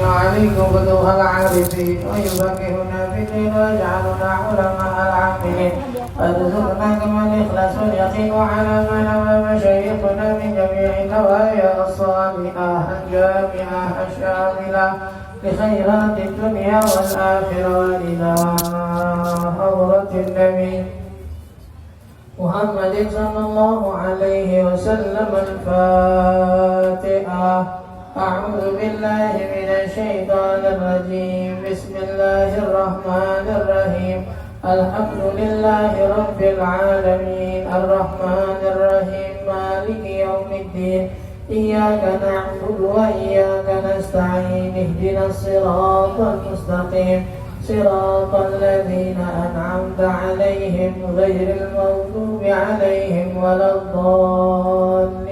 عليكم فتوح العارفين ويفقهنا في الدين ويجعلنا علماء العاملين وارزقنا كما الإخلاص واليقين وعلى ما نوى مشايخنا من جميع النوايا الصالحة الجامعة الشاملة لخيرات الدنيا والآخرة وإلى حضرة النبي محمد صلى الله عليه وسلم الفاتحة. أعوذ بالله من الشيطان الرجيم. بسم الله الرحمن الرحيم. الحمد لله رب العالمين الرحمن الرحيم مالك يوم الدين إياك نعبد وإياك نستعين اهدنا الصراط المستقيم صراط الذين أنعمت عليهم غير المغضوب عليهم ولا الضالين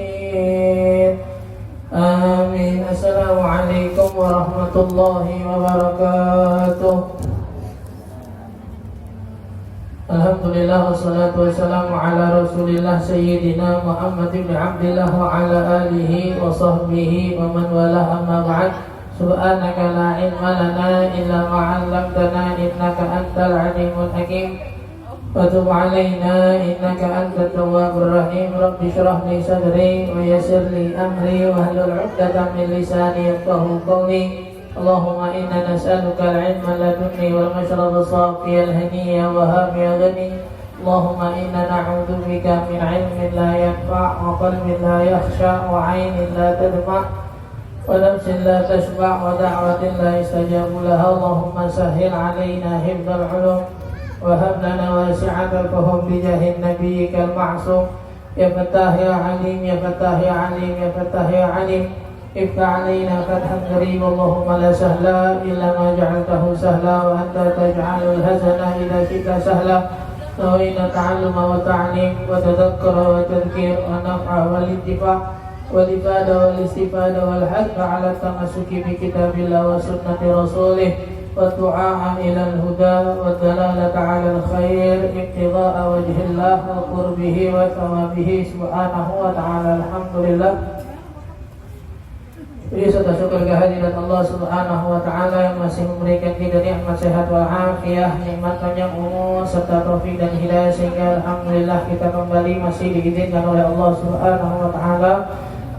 آمين. السلام عليكم ورحمة الله وبركاته. Alhamdulillah wassalatu wassalamu ala rasulillah sayyidina Muhammad ibn Abdillah wa ala alihi wa sahbihi wa man wala amma ba'd. Subhanaka la ilma lana illa ma 'allamtana innaka antal alimul hakim wa tub 'alaina innaka antat tawwabur rahim. Rabbi shrah li sadri wa yassir li amri wa hlul 'uqdatam min lisani yafqahu qawli. Allahumma inna nas'aluka al-'ilma ladunni wal mashraba safiya al-haniyya wa hamiya ghani. Allahumma inna na'udzu bika min 'ilmin la yanfa' wa qalbin la yakhsha wa 'ainin la tadma' wa nafsin la tashba' wa da'watin la yustajabu laha. Allahumma sahhil 'alaina hifdzal 'ulum wa hab lana wasi'atal fahum bi jahin nabiyyikal ma'sum. Ya Fattah ya 'Alim ya Fattah ya 'Alim ya Fattah ya 'Alim. Iftah alaina fathan qarib. Allahumma la sahla illa ma ja'altahu sahla wa anta taj'alul hazana idza shi'ta sahla. Nawina ta'alluma wa ta'lim wa tadhakkura wa tadhkir wa naf'a wal intifa' wal ifada wal istifada wal hadda ala tamassuki bi kitabillah wa sunnati rasulih wa du'a ila al-huda wa dalalata ala al-khair iqtida'a wajhillah wa qurbihi wa thawabihi subhanahu wa ta'ala. Alhamdulillah. Jadi serta syukur kehadirat Allah Subhanahu wa taala yang masih memberikan kita nikmat sehat wal afiyah, nikmat panjang umur serta taufik dan hidayah, sehingga alhamdulillah kita kembali masih diizinkan oleh Allah Subhanahu wa taala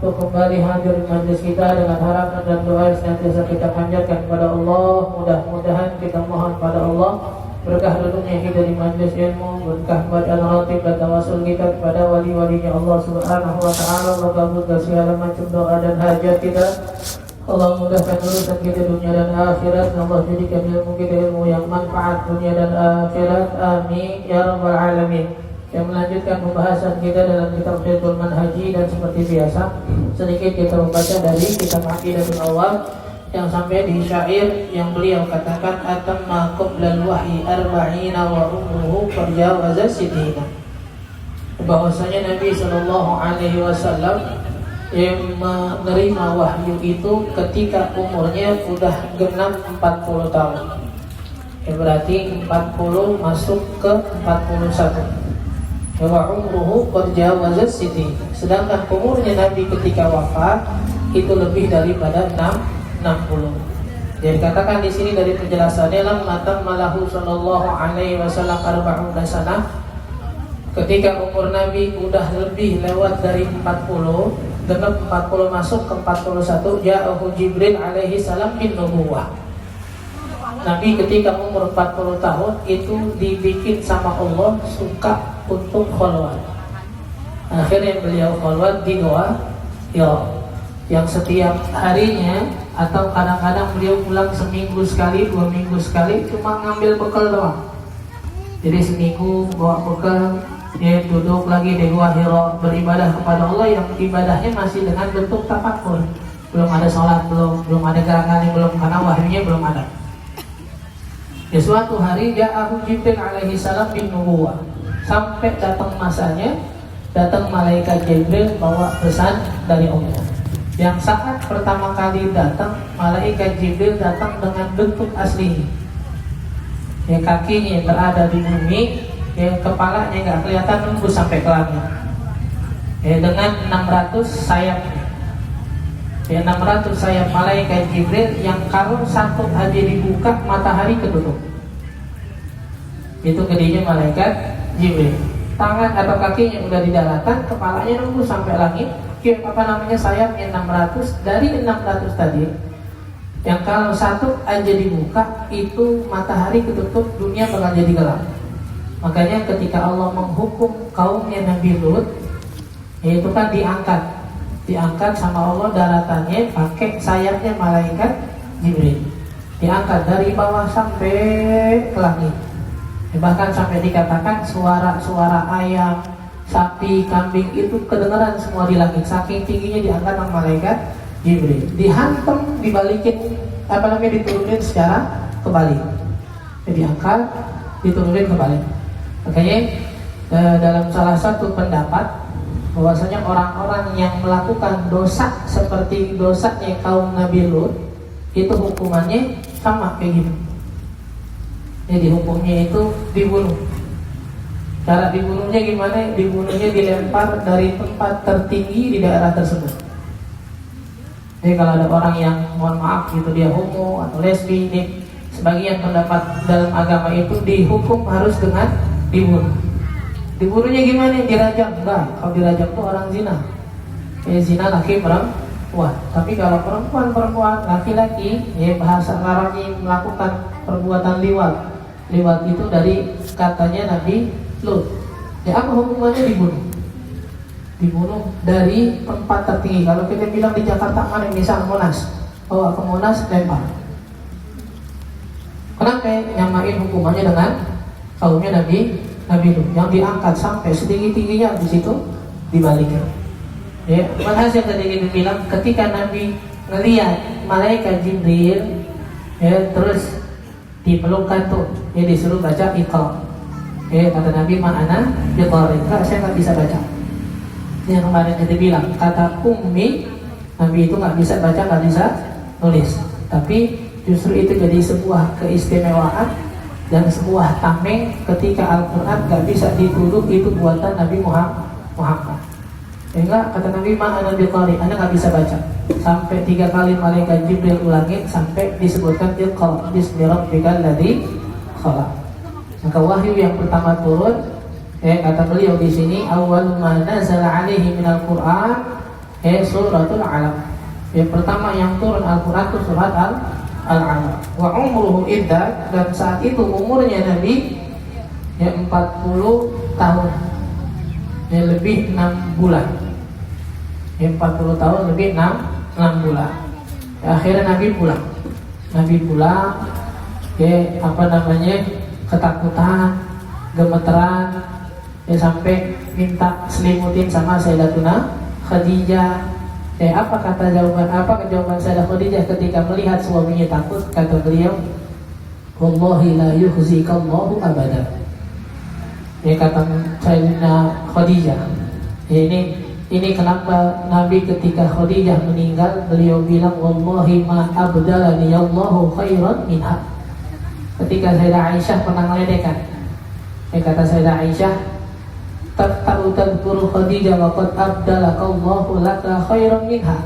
untuk kembali hadir di majlis kita dengan harapan dan doa yang senantiasa kita panjatkan kepada Allah. Mudah-mudahan kita mohon pada Allah berkah duduknya kita di majlis ilmu, berkah bacaan ratib dan tawasul kita kepada wali-walinya Allah Subhanahu wa taala. Allah kabulkan segala macam doa dan hajat kita. Allah mudahkan urusan kita dunia dan akhirat. Allah jadikan ilmu kita ilmu yang manfaat dunia dan akhirat. Amin ya rabbal alamin. Yang melanjutkan pembahasan kita dalam kitab Fathul Manhaji, dan seperti biasa sedikit kita membaca dari kitab Aqidatul Awwal yang sampai di syair yang beliau katakan atamma qablal wahyi arba'ina wa umruhu farjawaza sitina. Bahwasanya Nabi sallallahu alaihi wasallam yang menerima wahyu itu ketika umurnya sudah genap 40 tahun. Berarti 40 masuk ke 41. Wa umruhu farjawaza sitina. Sedangkan umurnya Nabi ketika wafat itu lebih daripada 60. Jadi katakan di sini dari penjelasannya lamma tammalahu sallallahu alaihi wasallam 40 sanah. Ketika umur Nabi udah lebih lewat dari 40, genap 40 masuk ke 41, ja'ahu Jibril alaihi salam bin nubuwah. Nabi ketika umur 40 tahun itu dibikin sama Allah suka untuk khalwat. Akhirnya beliau khalwat di Goa Hira, yang setiap harinya atau kadang-kadang beliau pulang seminggu sekali, 2 minggu sekali, cuma ngambil bekal doang. Jadi seminggu bawa bekal, dia duduk lagi di Gua Hira beribadah kepada Allah, yang ibadahnya masih dengan bentuk tafakur. Belum ada sholat, belum ada gerakan, belum, karena wahyunya belum ada. Di suatu hari ja'ahu Jibril alaihi salam bin nubuwah. Sampai datang masanya, datang malaikat Jibril bawa pesan dari Allah. Yang saat pertama kali datang, malaikat Jibril datang dengan bentuk asli. Ya, kakinya berada di bumi, ya, kepalanya nggak kelihatan nembus sampai ke langit. Ya, dengan 600 sayap. Ya, 600 sayap malaikat Jibril yang kalau satu aja dibuka matahari ketutup. Itu gedenya malaikat Jibril. Tangan atau kakinya udah di daratan, kepalanya nunggu sampai langit. Sayapnya 600. Dari 600 tadi, yang kalau satu aja dibuka itu matahari ketutup, dunia bakal jadi gelap. Makanya ketika Allah menghukum kaumnya Nabi Lut, yaitu kan diangkat sama Allah daratannya pakai sayapnya malaikat Jibril, diangkat dari bawah sampai ke langit. Bahkan sampai dikatakan suara ayam, sapi, kambing itu kedengaran semua di langit, saking tingginya diangkat sama malaikat Jibril. Dihantam, dibalikin, diturunin secara kebalik. Diangkat, diturunin kebalik. Makanya dalam salah satu pendapat bahwasanya orang-orang yang melakukan dosa seperti dosanya kaum Nabi Lut itu hukumannya sama kayak gitu. Jadi hukumnya itu dibunuh. Cara dibunuhnya gimana? Dibunuhnya dilempar dari tempat tertinggi di daerah tersebut. Jadi kalau ada orang yang mohon maaf gitu dia homo atau lesbi, ini sebagian pendapat dalam agama itu dihukum harus dengan dibunuh. Dibunuhnya gimana? Dirajam? Enggak. Kalau dirajam itu orang zina. Zina laki perempuan. Tapi kalau perempuan laki-laki, bahasa Arabnya melakukan perbuatan liwat. Liwat itu dari katanya Nabi Lut. Ya apa hukumannya? Dibunuh dari tempat tertinggi. Kalau kita bilang di Jakarta mana, misal Monas, bawa ke Monas, lempar. Kenapa nyamain hukumannya dengan kaumnya Nabi Lut yang diangkat sampai setinggi-tingginya, di situ dibalikin. Ya, makanya yang tadi kita bilang ketika Nabi ngelihat malaikat Jibril, ya terus dipelukkan tuh, ya disuruh baca Iqra. Ya kata Nabi, ma'ana biqari, saya nggak bisa baca. Yang kemarin kita bilang kata ummi, Nabi itu nggak bisa baca, nggak bisa nulis. Tapi justru itu jadi sebuah keistimewaan dan sebuah tameng ketika Al-Quran nggak bisa dituduh itu buatan Nabi Muhammad. Enggak, kata Nabi, ma'ana biqari, Anda nggak bisa baca. Sampai 3 kali malaikat Jibril ulangin sampai disebutkan Iqra bismi rabbikal ladzi khalaq. Maka wahyu yang pertama turun, kata beliau di sini, awwal ma nazala alaihi minal Qur'an suratul Alaq. Yang pertama yang turun Al-Quran itu surat Al-Alaq. Wa umruhu iddah, dan saat itu umurnya Nabi 40 tahun. Lebih 6 bulan. 40 tahun lebih 6 bulan. Akhirnya Nabi pulang. Ketakutan, gemeteran, sampai minta selimutin sama Sayyidatuna Khadijah. Apa jawaban Sayyidah Khadijah ketika melihat suaminya takut? Kata beliau, wallahi la yukhzikallahu abadan. Kata Sayyidah Khadijah, ini kenapa Nabi ketika Khadijah meninggal beliau bilang wallahi ma abdalani Allahu khairan minha. Ketika Sayyidah Aisyah pernah ngeledekan, kata Sayyidah Aisyah, tadhkuru Khadijah wa qad abdalaka Allahu laka khairan minha.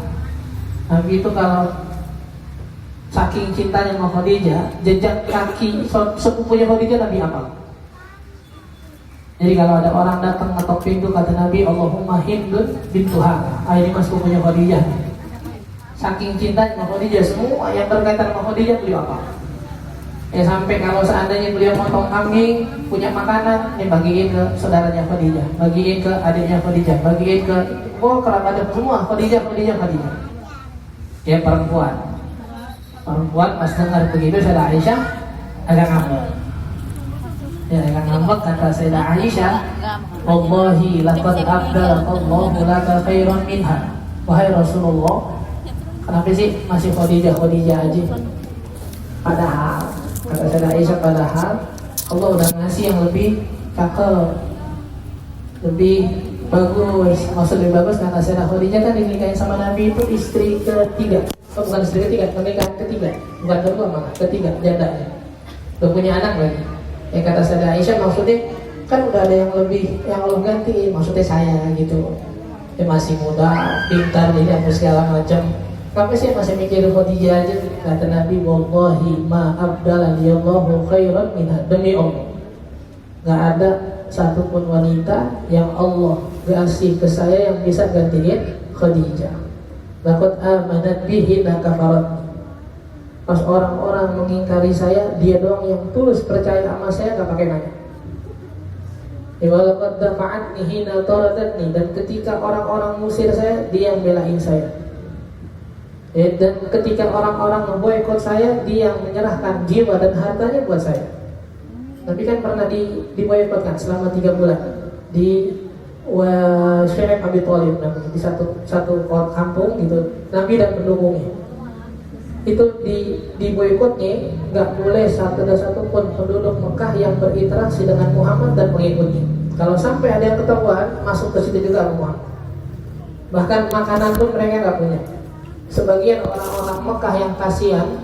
Nabi itu kalau saking cintanya sama Khadijah, jejak kaki sepupunya Khadijah Nabi hafal. Jadi kalau ada orang datang ngetok pintu, kata Nabi, Allahumma Hindun bintuha, ini mas sepupunya Khadijah. Saking cintanya sama Khadijah, semua yang berkaitan sama Khadijah beliau apa? Sampai kalau seandainya beliau motong kambing, punya makanan, bagiin ke saudaranya Khadijah, bagiin ke adiknya Khadijah, bagiin ke kerabat semua Khadijah. Ya perempuan pas dengar begitu Sayyidah Aisyah agak ngambek. Kata Sayyidah Aisyah, wallahi laqad abdalaqallahu laka khairan minha. Wahai Rasulullah, kenapa sih masih Khadijah aja? Padahal kata Sayyidah Aisyah, padahal Allah udah ngasih yang lebih cakep, lebih bagus. Maksud lebih bagus karena Sayyidah Khadijah kan dinikahin sama Nabi itu istri ketiga. Bukan istri ketiga, pernikahan ketiga, bukan kedua malah, ketiga jandanya. Udah punya anak lagi. Kata Sayyidah Aisyah, maksudnya kan udah ada yang lebih, yang Allah ganti, maksudnya saya gitu. Dia masih muda, pintar, jadi apa segala macam. Tapi saya masih mikir Khadijah aja. Kata Nabi, wallahi ma abdalani Allahu khairan minha. Demi Allah, gak ada satupun wanita yang Allah kasih ke saya yang bisa gantiin Khadijah. Laqad amanat bihi la kafarat. Pas orang-orang mengingkari saya, dia doang yang tulus percaya sama saya, gak pakai nanya. Walaqad dafa'atni hina taradatni. Dan ketika orang-orang musir saya, dia yang belain saya. Dan ketika orang-orang memboikot saya, dia yang menyerahkan jiwa dan hartanya buat saya. Nabi kan pernah diboikot kan selama 3 bulan di Syekh Abi Thalib, di satu kampung gitu. Nabi dan pendukungnya itu diboikotnya, nggak boleh satu pun penduduk Mekah yang berinteraksi dengan Muhammad dan pengikutnya. Kalau sampai ada yang ketahuan, masuk ke situ juga Muhammad. Bahkan makanan pun mereka nggak punya. Sebagian orang-orang Mekah yang kasihan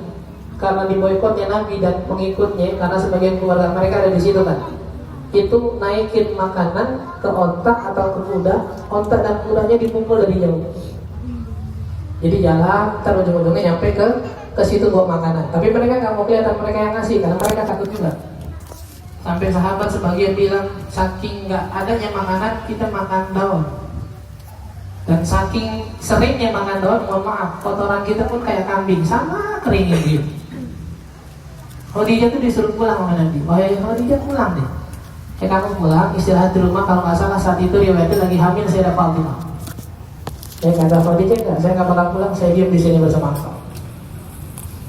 karena diboikotnya Nabi dan pengikutnya, karena sebagian keluarga mereka ada di situ kan, itu naikin makanan ke onta atau ke kuda, onta dan kudanya dipukul dari jauh. Jadi jalan, ntar ujung-ujungnya nyampe ke situ bawa makanan. Tapi mereka nggak mau kelihatan mereka yang ngasih, karena mereka takut juga. Sampai sahabat sebagian bilang, saking nggak adanya makanan, kita makan daun. Dan saking seringnya makan daun, mohon maaf, kotoran kita pun kayak kambing, sama keringin gitu. Khadijah tuh disuruh pulang sama Nabi. Wahai Khadijah, pulang deh. Kamu pulang, istirahat di rumah. Kalau nggak salah saat itu riwayatnya lagi hamil Sayyidah Fatimah. Kata Khadijah, enggak, saya nggak bakal pulang, saya diam di sini bersama engkau.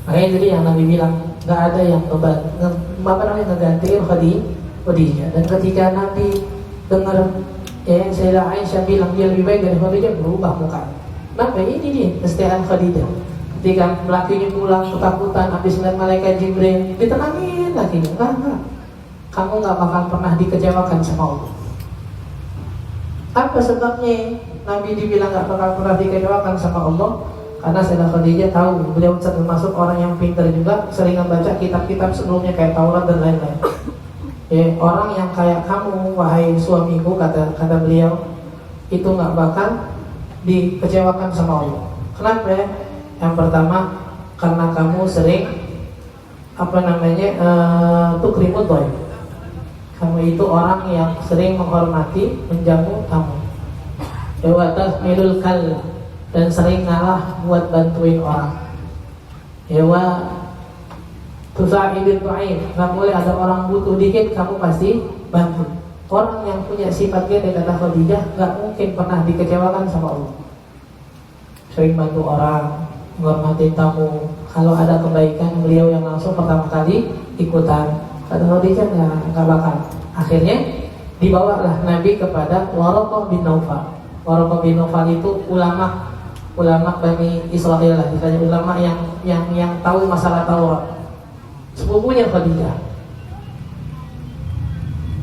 Makanya jadi yang Nabi bilang, nggak ada yang ngegantiin Khadijah. Dan ketika Nabi dengar Sayyidah Aisyah bilang dia lebih baik dari Khadijah, berubah muka. Kenapa? Ini dia kesetiaan Khadijah. Ketika lakinya pulang ketakutan, habis melihat malaikat Jibril, ditenangin lakinya. Enggak, kamu nggak bakal pernah dikecewakan sama Allah. Apa sebabnya Nabi dibilang nggak bakal pernah dikecewakan sama Allah? Karena Sayyidah Khadijah tahu beliau termasuk orang yang pintar juga, sering membaca kitab-kitab sebelumnya kayak Taurat dan lain-lain. Orang yang kayak kamu, wahai suamiku, kata beliau, itu nggak bakal dikecewakan sama Allah. Kenapa? Yang pertama, karena kamu sering tukrimut boy. Kamu itu orang yang sering menghormati, menjamu tamu. Wa tasmilul kal, dan sering ngalah buat bantuin orang. Wa tusa'idul ta'if, nggak boleh ada orang butuh dikit kamu pasti bantu. Orang yang punya sifat gede, kata Khadijah, nggak mungkin pernah dikecewakan sama Allah. Sering bantu orang, menghormati tamu. Kalau ada kebaikan, beliau yang langsung pertama kali ikutan. Kata Khadijah, nggak bakal. Akhirnya dibawalah Nabi kepada Waraqah bin Naufal. Waraqah bin Naufal itu ulama Bani Israel lah, ditanya ulama yang tahu masalah Taurat, sepupunya Khadijah.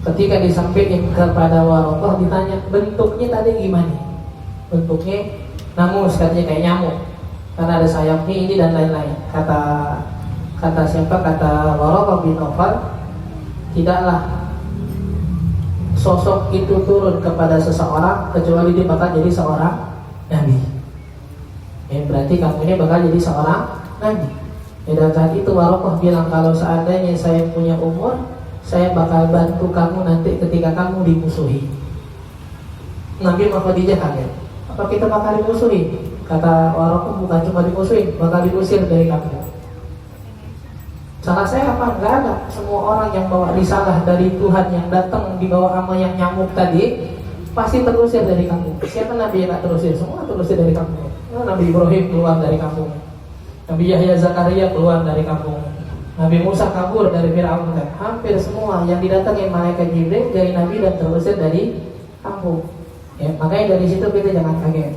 Ketika disampaikan kepada Waraqah, ditanya bentuknya tadi gimana? Bentuknya namus, katanya kayak nyamuk, karena ada sayapnya ini dan lain-lain. Kata siapa? Kata Waraqah bin Naufal, tidaklah sosok itu turun kepada seseorang kecuali dia bakal jadi seorang nabi. Berarti kamu ini bakal jadi seorang nabi. Dan saat itu Waraqah bilang, kalau seandainya saya punya umur, saya bakal bantu kamu nanti ketika kamu dimusuhi. Nabi Khadijah kaget, apa kita bakal dimusuhi? Kata Waraqah, bukan cuma dimusuhi, bakal diusir dari kamu. Salah saya apa? Enggak ada. Semua orang yang bawa risalah dari Tuhan yang datang dibawa sama yang nyamuk tadi pasti terusir dari kampung. Siapa Nabi yang tak terusir? Semua terusir dari kampung. Nabi Ibrahim keluar dari kampung, Nabi Yahya Zakaria keluar dari kampung, Nabi Musa kabur dari Fir'aun. Hampir semua yang didatangi malaikat Jibril dari Nabi dan terusir dari kampung. Makanya dari situ kita jangan kaget.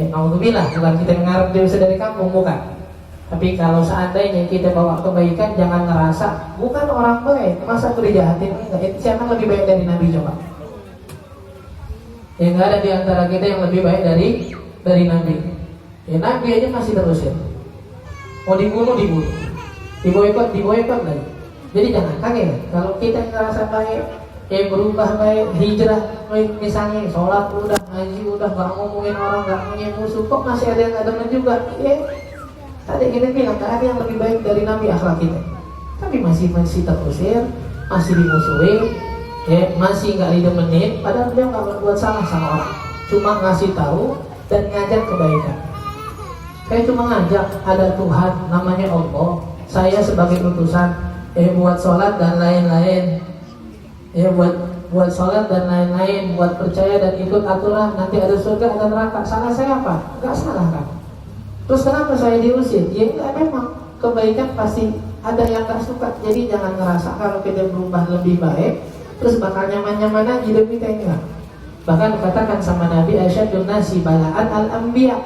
Alhamdulillah, bukan kita ngarep diusir dari kampung, bukan. Tapi kalau seandainya kita bawa kebaikan, jangan ngerasa bukan orang baik, masa aku dijahatin? Enggak, siapa yang lebih baik dari Nabi coba? Nggak ada di antara kita yang lebih baik dari Nabi. Nabi aja masih terusir. Mau dibunuh, diboikot lagi. Jadi jangan kaget. Kalau kita ngerasa baik, berubah baik, hijrah, misalnya sholat udah ngaji udah gak ngomongin orang, gak punya musuh, kok masih ada yang gak demen juga? Tadi kita bilang gak ada yang lebih baik dari Nabi akhlak kita, tapi masih terusir, masih dimusuhin, masih gak didemenin, padahal beliau gak berbuat salah sama orang, cuma ngasih tahu dan ngajak kebaikan. Saya cuma ngajak ada Tuhan namanya Allah, saya sebagai utusan buat sholat dan lain-lain, buat sholat dan lain-lain, buat percaya dan ikut aturan, nanti ada surga ada neraka. Salah saya apa? Gak salah kan? Terus kenapa saya diusir? Ya enggak, memang kebaikan pasti ada yang gak suka. Jadi jangan ngerasa kalau kita berubah lebih baik terus bakal nyaman-nyaman aja hidup kita, enggak. Bahkan dikatakan sama Nabi, asyadun nasi bala'an al-anbiya,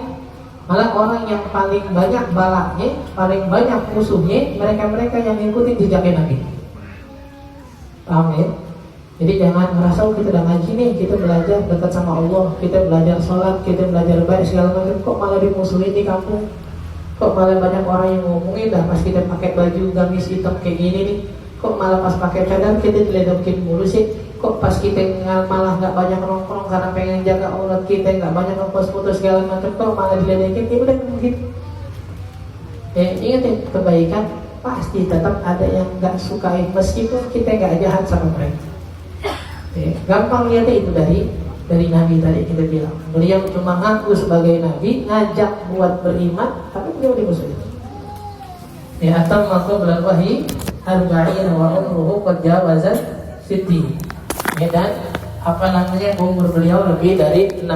malah orang yang paling banyak balaknya, paling banyak musuhnya mereka-mereka yang ngikutin jejaknya Nabi. Paham ya? Jadi jangan merasa kita udah ngaji nih, kita belajar dekat sama Allah, kita belajar sholat, kita belajar baik segala macam, kok malah dimusuhin di kampung, kok malah banyak orang yang ngomongin, dah pas kita pakai baju gamis hitam kayak gini nih, kok malah pas pakai cadar kita diledekin mulu sih, kok pas kita malah nggak banyak nongkrong karena pengen jaga aurat kita, nggak banyak ngepost-foto segala macam, kok malah diledekin, ya udah begitu. Ingat ya, kebaikan pasti tetap ada yang nggak sukai meskipun kita nggak jahat sama mereka. Gampang lihatnya itu dari Nabi tadi kita bilang, beliau cuma ngaku sebagai Nabi, ngajak buat beriman, tapi beliau dimusuhin. Atam maka berwahi arba'in wa umruhu qad jawazat sitti. Dan apa namanya, umur beliau lebih dari 60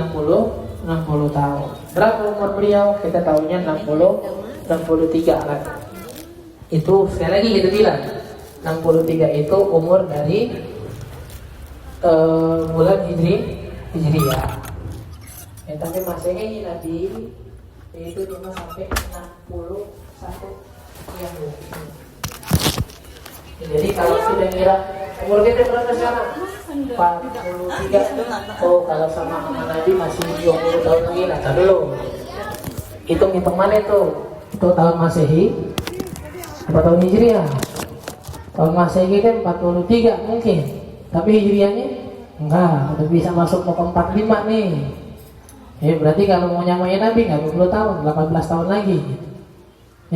tahun. Berapa umur beliau? Kita tahunya 63 kan. Itu sekali lagi kita bilang 63 itu umur dari bulan Hijriah. Tapi Masehi Nabi itu cuma sampai 61 yang. Jadi kalau sudah ngira umur kita berapa sekarang? 43. Oh, kalau sama Nabi masih 20 tahun lagi. Nah, dulu hitung mana itu? Itu tahun Masehi apa tahun Hijriah? Tahun Masehi kan 43 mungkin, tapi Hijriahnya enggak, udah bisa masuk ke 45 nih. Berarti kalau mau nyamain Nabi enggak 20 tahun, 18 tahun lagi.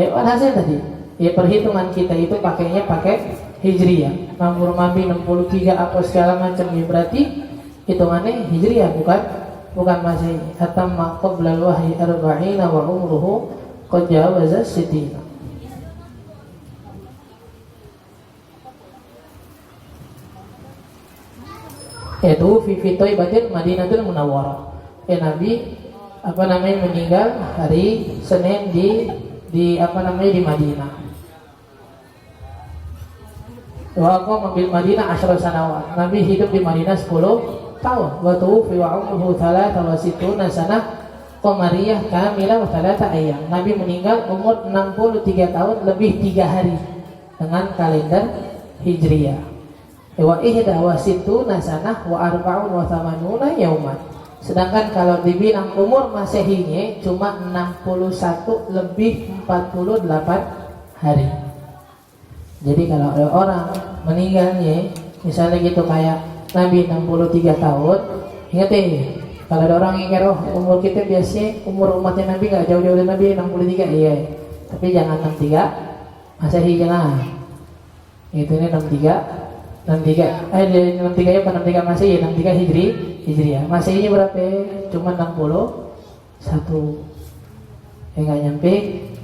Hasil tadi. Perhitungan kita itu pakainya pakai Hijriah. Umur Nabi 63 apa segala macam, berarti hitungannya Hijriah bukan Masehi. Atamma qabla al-wahyi 40 wa umruhu qad jawaza sittina. Yaitu fi Thaibatin Madinatul Munawwarah. Nabi meninggal hari Senin di Madinah. Wa bil Madinah 10 sanawat. Nabi hidup di Madinah 10 tahun. Wa tuwfi wa umruhu 63 sanah qamariyah kamilah wa 3 ayyam. Nabi meninggal umur 63 tahun lebih 3 hari dengan kalender Hijriah. Wa ihda wa situna sanah wa arba'un wa thamanuna yauman. Sedangkan kalau dibilang umur Masehinya cuma 61 lebih 48 hari. Jadi kalau ada orang meninggalnya misalnya gitu kayak Nabi 63 tahun, ingat kalau ada orang yang umur kita biasanya umur umatnya Nabi gak jauh-jauh dari Nabi 63, iya. Tapi jangan 63 Masehi, jangan. Itu ini 63 ya, 63 Masehi, 63 Hijriah. Masehinya berapa? Cuma 61. Enggak nyampe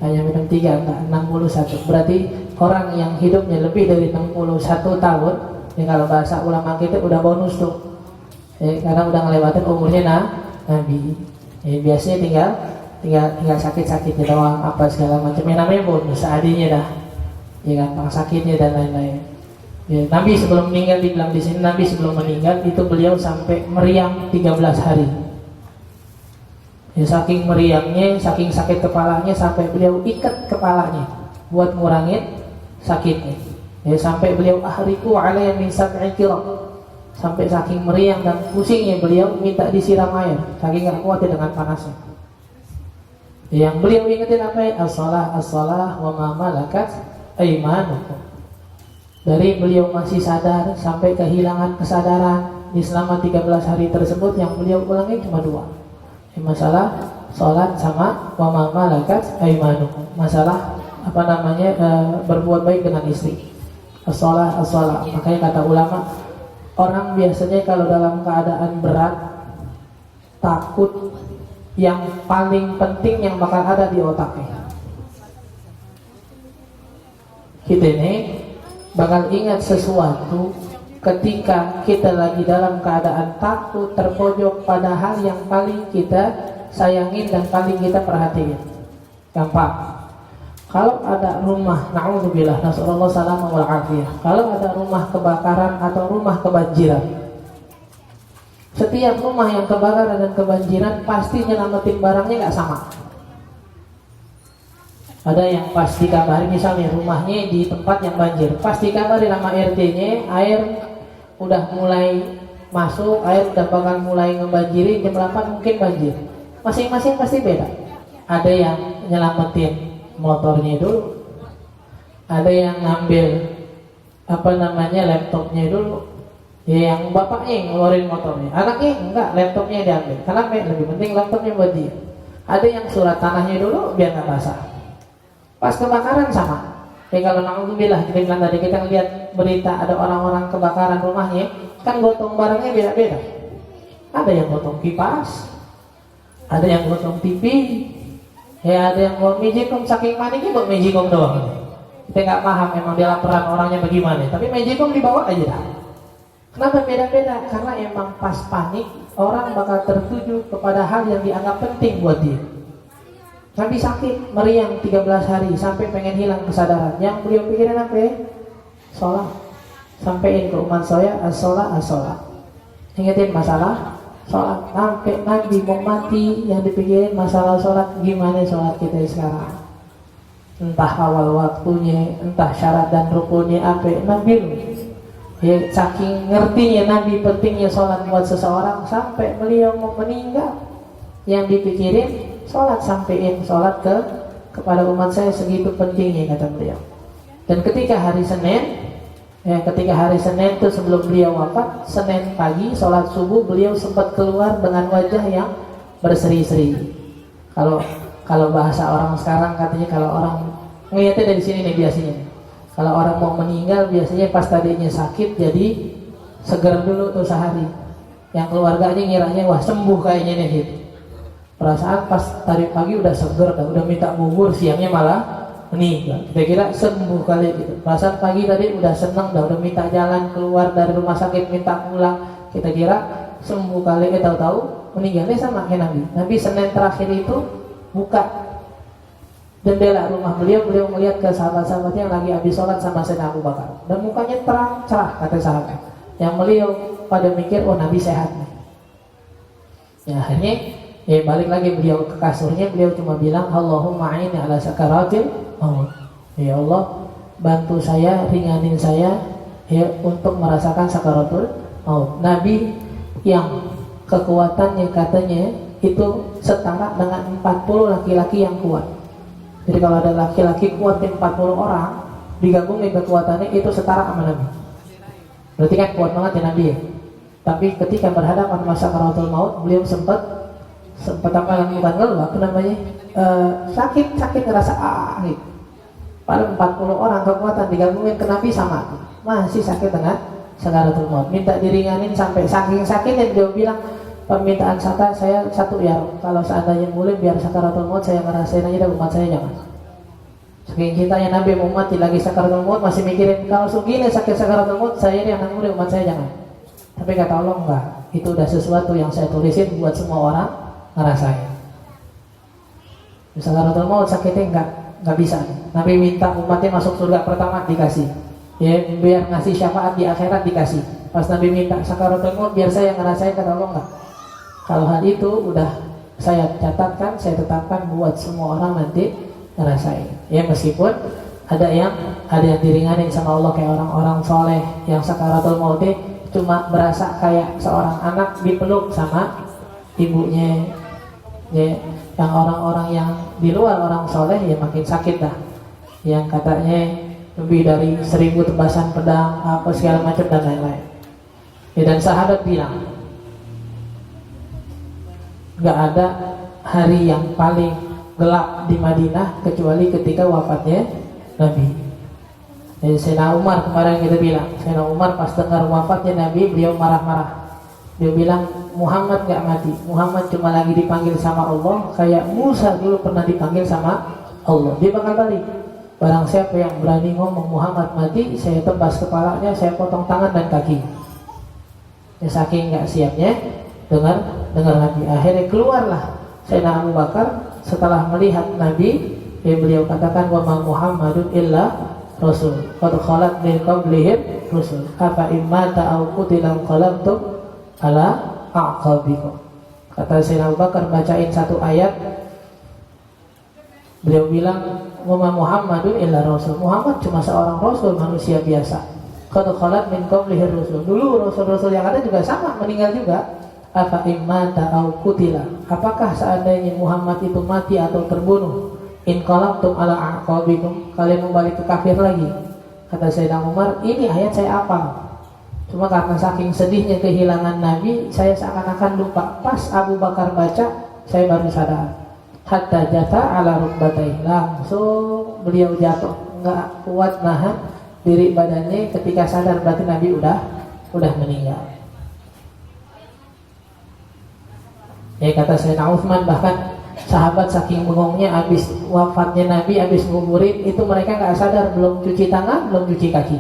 63, enggak 61. Berarti orang yang hidupnya lebih dari 61 tahun, kalau bahasa ulama kita udah bonus tuh. Karena udah ngelewatin umurnya Nabi. Biasanya tinggal sakit-sakit doang apa segala macam. Namanya bonus seadanya dah. Ya gampang sakitnya dan lain-lain. Nabi sebelum meninggal, dibilang di sini Nabi sebelum meninggal itu beliau sampai meriang 13 hari. Saking meriangnya, saking sakit kepalanya sampai beliau ikat kepalanya buat ngurangin sakitnya. Sampai beliau ahriku alayya min sab'i qira. Sampai saking meriang dan pusingnya beliau minta disiram air, saking gak kuat dengan panasnya. Yang beliau ingetin apa? As-shalah wa ma malakat aymanukum. Dari beliau masih sadar sampai kehilangan kesadaran, di selama 13 hari tersebut yang beliau ulangi cuma 2. Masalah sholat sama wa ma malakat aymanukum. Masalah berbuat baik dengan istri. As-shalah. Makanya kata ulama, orang biasanya kalau dalam keadaan berat takut yang paling penting yang bakal ada di otaknya. Kita ini bakal ingat sesuatu ketika kita lagi dalam keadaan takut, terpojok pada hal yang paling kita sayangin dan paling kita perhatiin. Gampang. Kalau ada rumah, na'udzubillah, nasallallahu salamah wal afiyah. Kalau ada rumah kebakaran atau rumah kebanjiran, setiap rumah yang kebakaran dan kebanjiran pasti nyelamatin barangnya nggak sama. Ada yang pas dikabari, misalnya rumahnya di tempat yang banjir, pas dikabari sama RT-nya, air udah mulai masuk, air udah bakal mulai ngebanjiri, jam 8 mungkin banjir. Masing-masing pasti beda. Ada yang nyelamatin motornya dulu, ada yang ngambil laptopnya dulu. Ya, yang bapaknya yang ngeluarin motornya, anaknya enggak, laptopnya diambil. Karena lebih penting laptopnya buat dia. Ada yang surat tanahnya dulu biar nggak basah. Pas kebakaran sama. Kalau na'udzubillah, kita bilang tadi, kita lihat berita ada orang-orang kebakaran rumahnya, kan gotong barangnya beda-beda. Ada yang gotong kipas, ada yang gotong TV, ya ada yang bawa Magicom, saking paniknya bawa Magicom doang. Kita nggak paham emang dia laporan orangnya bagaimana, tapi Magicom dibawa aja dah. Kenapa beda-beda? Karena emang pas panik orang bakal tertuju kepada hal yang dianggap penting buat dia. Nabi sakit, meriang 13 hari sampai pengen hilang kesadaran. Yang beliau pikirin apa ya? Sholat. Sampaiin ke umat saya, as-sholat. Ingetin masalah sholat. Sampai Nabi mau mati, yang dipikirin masalah sholat. Gimana sholat kita sekarang? Entah awal waktunya, entah syarat dan rukunnya apa. Nabi ya, saking ngertinya Nabi pentingnya sholat buat seseorang, sampai beliau mau meninggal, yang dipikirin sholat, sampein sholat kepada umat saya, segitu pentingnya kata beliau. Dan ketika hari Senin itu sebelum beliau wafat, Senin pagi sholat subuh, beliau sempat keluar dengan wajah yang berseri-seri. Kalau bahasa orang sekarang katanya, kalau orang ngeliatnya dari sini nih biasanya, kalau orang mau meninggal biasanya pas tadinya sakit jadi segar dulu tuh sehari. Yang keluarganya ngiranya wah sembuh kayaknya nih gitu. Perasaan pas tadi pagi udah seger, udah minta bubur, siangnya malah meninggal. Kita kira sembuh kali gitu. Perasaan pagi tadi udah seneng, udah minta jalan keluar dari rumah sakit, minta pulang. Kita kira sembuh kali, tahu-tahu meninggalnya sama kayak Nabi. Nabi Senin terakhir itu buka jendela rumah beliau melihat ke sahabat-sahabatnya yang lagi habis sholat sama Sayyidina Abu Bakar. Dan mukanya terang cerah kata sahabat. Yang beliau pada mikir, oh Nabi sehat nih. Ya akhirnya balik lagi beliau ke kasurnya, beliau cuma bilang, Allahumma a'inni ala sakaratil maut. Ya Allah, bantu saya, ringanin saya ya untuk merasakan sakaratul maut. Nabi yang kekuatannya katanya itu setara dengan 40 laki-laki yang kuat. Jadi kalau ada laki-laki kuat 40 orang digabungin kekuatannya itu setara sama Nabi. Berarti kan kuat banget ya Nabi ya. Tapi ketika berhadapan masa sakaratul maut, beliau sempat apa bukan ngeluh, sakit ngerasa gitu. Padahal 40 orang kekuatan digabungin ke Nabi sama, masih sakit dengan sakaratul maut. Minta diringanin sampai saking sakitnya dia bilang, permintaan saya satu ya, kalau seandainya boleh biar sakaratul maut saya ngerasain aja dan umat saya jangan. Saking cintanya Nabi mau mati lagi sakaratul maut masih mikirin kalau segini sakit sakaratul maut saya ini anak muda umat saya jangan. Tapi kata Allah enggak, itu udah sesuatu yang saya tulisin buat semua orang ngerasain. Sakaratul maut sakitnya enggak bisa. Nabi minta umatnya masuk surga pertama dikasih. Ya biar ngasih syafaat di akhirat dikasih. Pas Nabi minta sakaratul maut biar saya ngerasain, kata Allah enggak. Kalau hal itu udah saya catatkan, saya tetapkan buat semua orang nanti ngerasain. Ya meskipun ada yang diringanin sama Allah kayak orang-orang soleh yang sakaratul maut cuma berasa kayak seorang anak dipeluk sama ibunya. Ya, yang orang-orang yang di luar orang soleh ya makin sakit dah. Yang katanya lebih dari 1000 tebasan pedang apa segala macam dan lain-lain. Dan sahabat bilang, nggak ada hari yang paling gelap di Madinah kecuali ketika wafatnya Nabi. Jadi Sayyidina Umar kemarin kita bilang, Sayyidina Umar pas dengar wafatnya Nabi, beliau marah-marah. Dia bilang, Muhammad nggak mati, Muhammad cuma lagi dipanggil sama Allah, kayak Musa dulu pernah dipanggil sama Allah. Dia bakal balik. Barang siapa yang berani ngomong Muhammad mati, saya tebas kepalanya, saya potong tangan dan kaki. Ya, saking nggak siapnya dengar Nabi. Akhirnya keluarlah Sayyidina Abu Bakar setelah melihat Nabi. Beliau katakan, wa ma Muhammadun illa rasul qad khalat min qablihi rusul afa immata aw qutila qalabtum ala aqabikum. Kata Sayyidina Abu Bakar bacain satu ayat, beliau bilang, wa ma Muhammadun illa rasul, Muhammad cuma seorang rasul, manusia biasa. Qad khalat min qablihi rusul, dulu rasul-rasul yang ada juga sama, meninggal juga. Afa immata aw qutila, apakah seandainya Muhammad itu mati atau terbunuh, in qalabtum ala aqabikum, kalian mau balik ke kafir lagi. Kata Sayyidina Umar, ini ayat saya hafal, cuma karena saking sedihnya kehilangan Nabi, saya seakan-akan lupa. Pas Abu Bakar baca, saya baru sadar. Hatta jata ala rukbatai, langsung beliau jatuh, nggak kuat nahan diri badannya. Ketika sadar berarti Nabi udah meninggal. Ya, kata Sayyidina Utsman, bahkan sahabat saking bengongnya, habis wafatnya Nabi, habis nguburin itu mereka nggak sadar, belum cuci tangan, belum cuci kaki.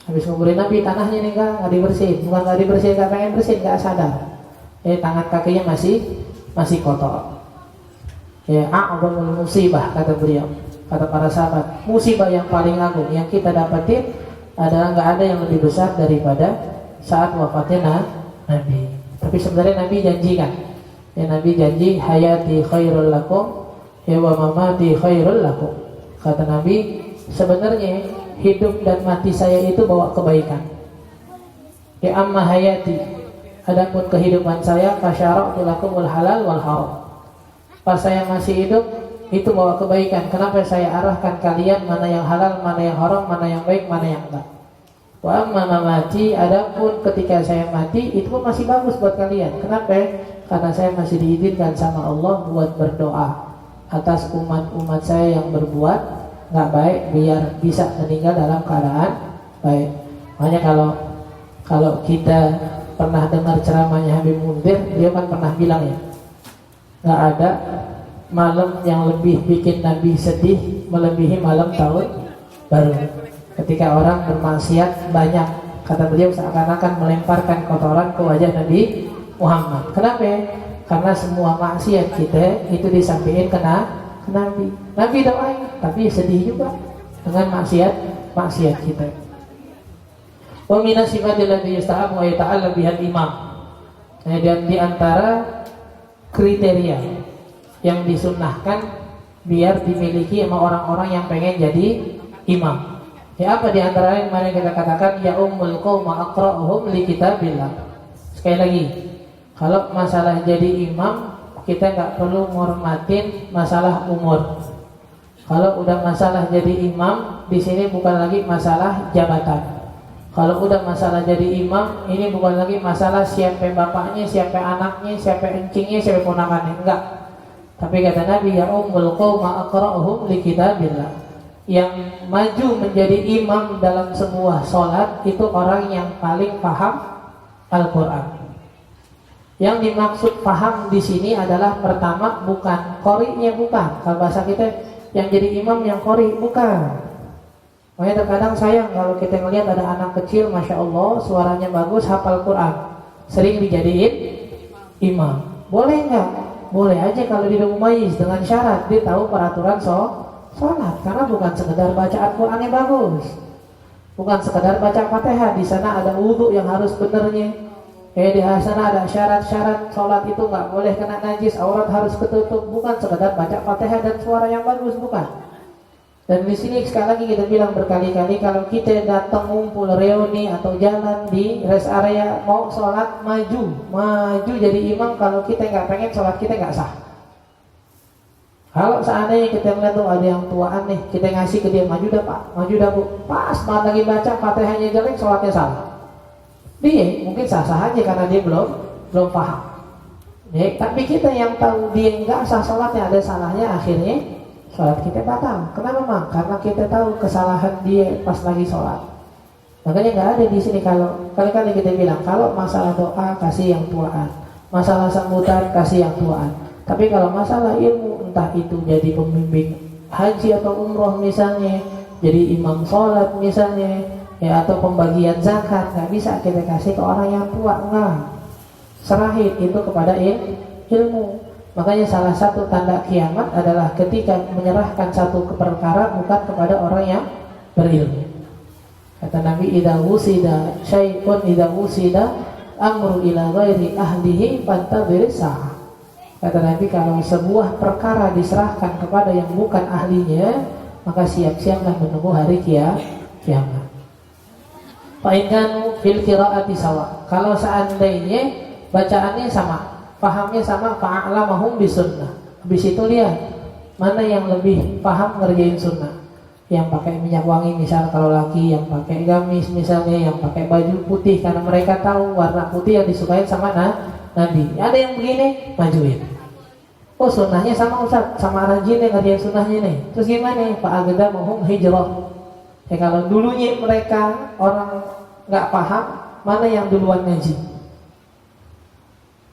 Habis nguburin Nabi, tanahnya nih nggak dibersihin, bukan nggak dibersihin, nggak pengen bersihin, nggak sadar. Tangan kakinya masih kotor. Ya, a'zamul musibah, kata beliau, kata para sahabat, musibah yang paling agung yang kita dapatin adalah nggak ada yang lebih besar daripada saat wafatnya Nabi. Tapi sebenarnya Nabi janjikan, Nabi janji, hayati khairul lakum wa mamati khairul lakum. Kata Nabi, sebenarnya hidup dan mati saya itu bawa kebaikan. Amma hayati, adapun kehidupan saya, fasyara'tu lakumul halal wal haram. Pas saya masih hidup itu bawa kebaikan. Kenapa saya arahkan kalian mana yang halal, mana yang haram, mana yang baik, mana yang enggak. Wa amma mamati, adapun ketika saya mati itu pun masih bagus buat kalian. Kenapa? Karena saya masih diizinkan sama Allah buat berdoa atas umat-umat saya yang berbuat nggak baik, biar bisa meninggal dalam keadaan baik. Makanya kalau kita pernah dengar ceramahnya Habib Munzir, dia kan pernah bilang ya, nggak ada malam yang lebih bikin Nabi sedih melebihi malam tahun baru. Ketika orang bermaksiat banyak, kata beliau, seakan-akan melemparkan kotoran ke wajah Nabi Muhammad. Kenapa? Karena semua maksiat kita itu disampaikan kena Nabi. Nabi doain, tapi sedih juga dengan maksiat kita. Wa min sifatil ladzi yusta'ab wa yata'alla bihal imam. Dan di antara kriteria yang disunnahkan biar dimiliki sama orang-orang yang pengen jadi imam. Ya, apa di antara yang mana kita katakan, ya ummul qauma aqra'uhum li kitabillah. Sekali lagi, kalau masalah jadi imam, kita nggak perlu menghormatin masalah umur. Kalau udah masalah jadi imam, di sini bukan lagi masalah jabatan. Kalau udah masalah jadi imam, ini bukan lagi masalah siapa bapaknya, siapa anaknya, siapa encingnya, siapa ponakannya, enggak. Tapi kata Nabi, ya ummul qauma aqra'uhum li kitabillah. Yang maju menjadi imam dalam sebuah sholat itu orang yang paling paham Al-Quran. Yang dimaksud paham di sini adalah pertama bukan qori'nya, bukan. Kalau bahasa kita yang jadi imam yang qori, bukan. Makanya terkadang sayang kalau kita ngelihat ada anak kecil, masya Allah, suaranya bagus, hafal Quran, sering dijadiin imam. Boleh nggak? Boleh aja kalau dia mumayyiz, dengan syarat dia tahu peraturan sholat, karena bukan sekedar baca Al-Qurannya bagus, bukan sekedar baca Fatihah. Di sana ada wudhu yang harus benernya. Di sana ada syarat-syarat sholat itu nggak boleh kena najis, aurat harus ketutup, bukan sekedar baca Fatihah dan suara yang bagus, bukan. Dan di sini sekali lagi kita bilang berkali-kali, kalau kita datang ngumpul reuni atau jalan di rest area mau sholat, maju jadi imam. Kalau kita nggak pengen, sholat kita nggak sah. Kalau seandainya kita melihat tuh ada yang tuaan nih, kita ngasih ke dia, maju dah Pak, maju dah Bu, pas banget lagi baca Fatihahnya jelek, sholatnya salah. Dia mungkin sah-sah aja karena dia belum paham. Ya, tapi kita yang tahu dia enggak sah sholatnya, ada salahnya, akhirnya sholat kita batal. Kenapa Mang? Karena kita tahu kesalahan dia pas lagi sholat. Makanya nggak ada di sini kalau kali-kali kita bilang kalau masalah doa kasih yang tuaan, masalah sambutan kasih yang tuaan. Tapi kalau masalah ilmu, entah itu jadi pembimbing haji atau umroh misalnya, jadi imam sholat misalnya, ya atau pembagian zakat, nggak bisa kita kasih ke orang yang tua, enggak. Serahin itu kepada ilmu. Makanya salah satu tanda kiamat adalah ketika menyerahkan satu perkara bukan kepada orang yang berilmu. Kata Nabi, idza wusida syai'un idza wusida amru ila ghairi ahlihi fantadhir sa'ah. Kata Nabi, kalau sebuah perkara diserahkan kepada yang bukan ahlinya, maka siap-siaplah menunggu hari kiamat. Fa in kanu fil qiraati sawa. Kalau seandainya bacaannya sama, pahamnya sama, fa'alamahum bisunnah. Habis itu lihat mana yang lebih paham ngerjain sunnah. Yang pakai minyak wangi misal kalau laki, yang pakai gamis misalnya, yang pakai baju putih karena mereka tahu warna putih yang disukai sama Nabi. Ada yang begini, majuin. Oh sunnahnya sama Ustaz, sama rajinnya ngerjain sunnahnya nih. Terus gimana? Pak Agda mohon hijrah. Ya kalau dulunya mereka orang nggak paham, mana yang duluan ngaji?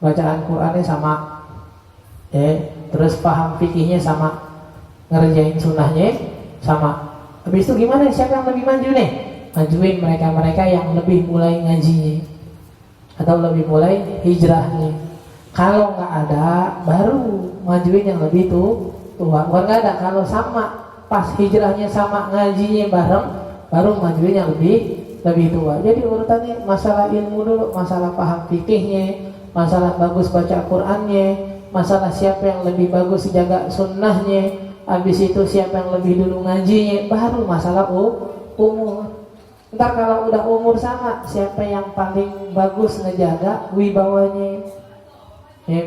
Bacaan Qurannya sama, terus paham fikihnya sama, ngerjain sunnahnya sama. Habis itu gimana? Siapa yang lebih maju nih? Majuin mereka-mereka yang lebih mulai ngajinya atau lebih mulai hijrahnya. Kalau nggak ada, baru majuin yang lebih tua. Bukan nggak ada, kalau sama pas hijrahnya sama ngajinya bareng, baru majuin yang lebih tua. Jadi urutannya masalah ilmu dulu, masalah paham fikihnya, masalah bagus baca Qurannya, masalah siapa yang lebih bagus jaga sunnahnya. Habis itu siapa yang lebih dulu ngajinya, baru masalah umur. Ntar kalau udah umur sama, siapa yang paling bagus ngejaga wibawanya,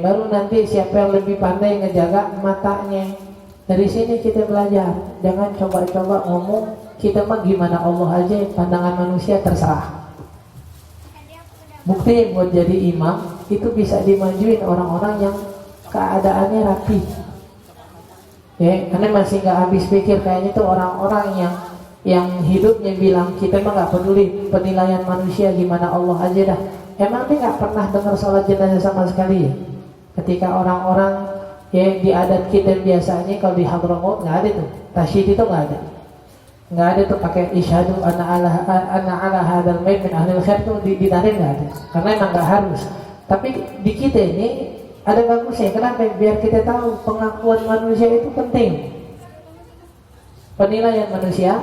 baru nanti siapa yang lebih pandai ngejaga matanya. Dari sini kita belajar, jangan coba-coba ngomong kita mah gimana Allah aja, pandangan manusia terserah. Bukti buat jadi imam itu bisa dimajuin orang-orang yang keadaannya rapi. Karena masih nggak habis pikir kayaknya tuh orang-orang yang hidupnya bilang kita mah nggak peduli penilaian manusia, gimana Allah aja dah. Emang dia nggak pernah dengar sholat jenazah sama sekali ya? Ketika orang-orang di adat kita biasanya kalau di Hadramaut nggak ada tuh tasyid, itu nggak ada tuh pakai isyhadu anna ala hadzal mayit min ahlil khair tuh ditarik, nggak ada, karena emang nggak harus. Tapi di kita ini ada bagusnya. Kenapa? Biar kita tahu pengakuan manusia itu penting. Penilaian manusia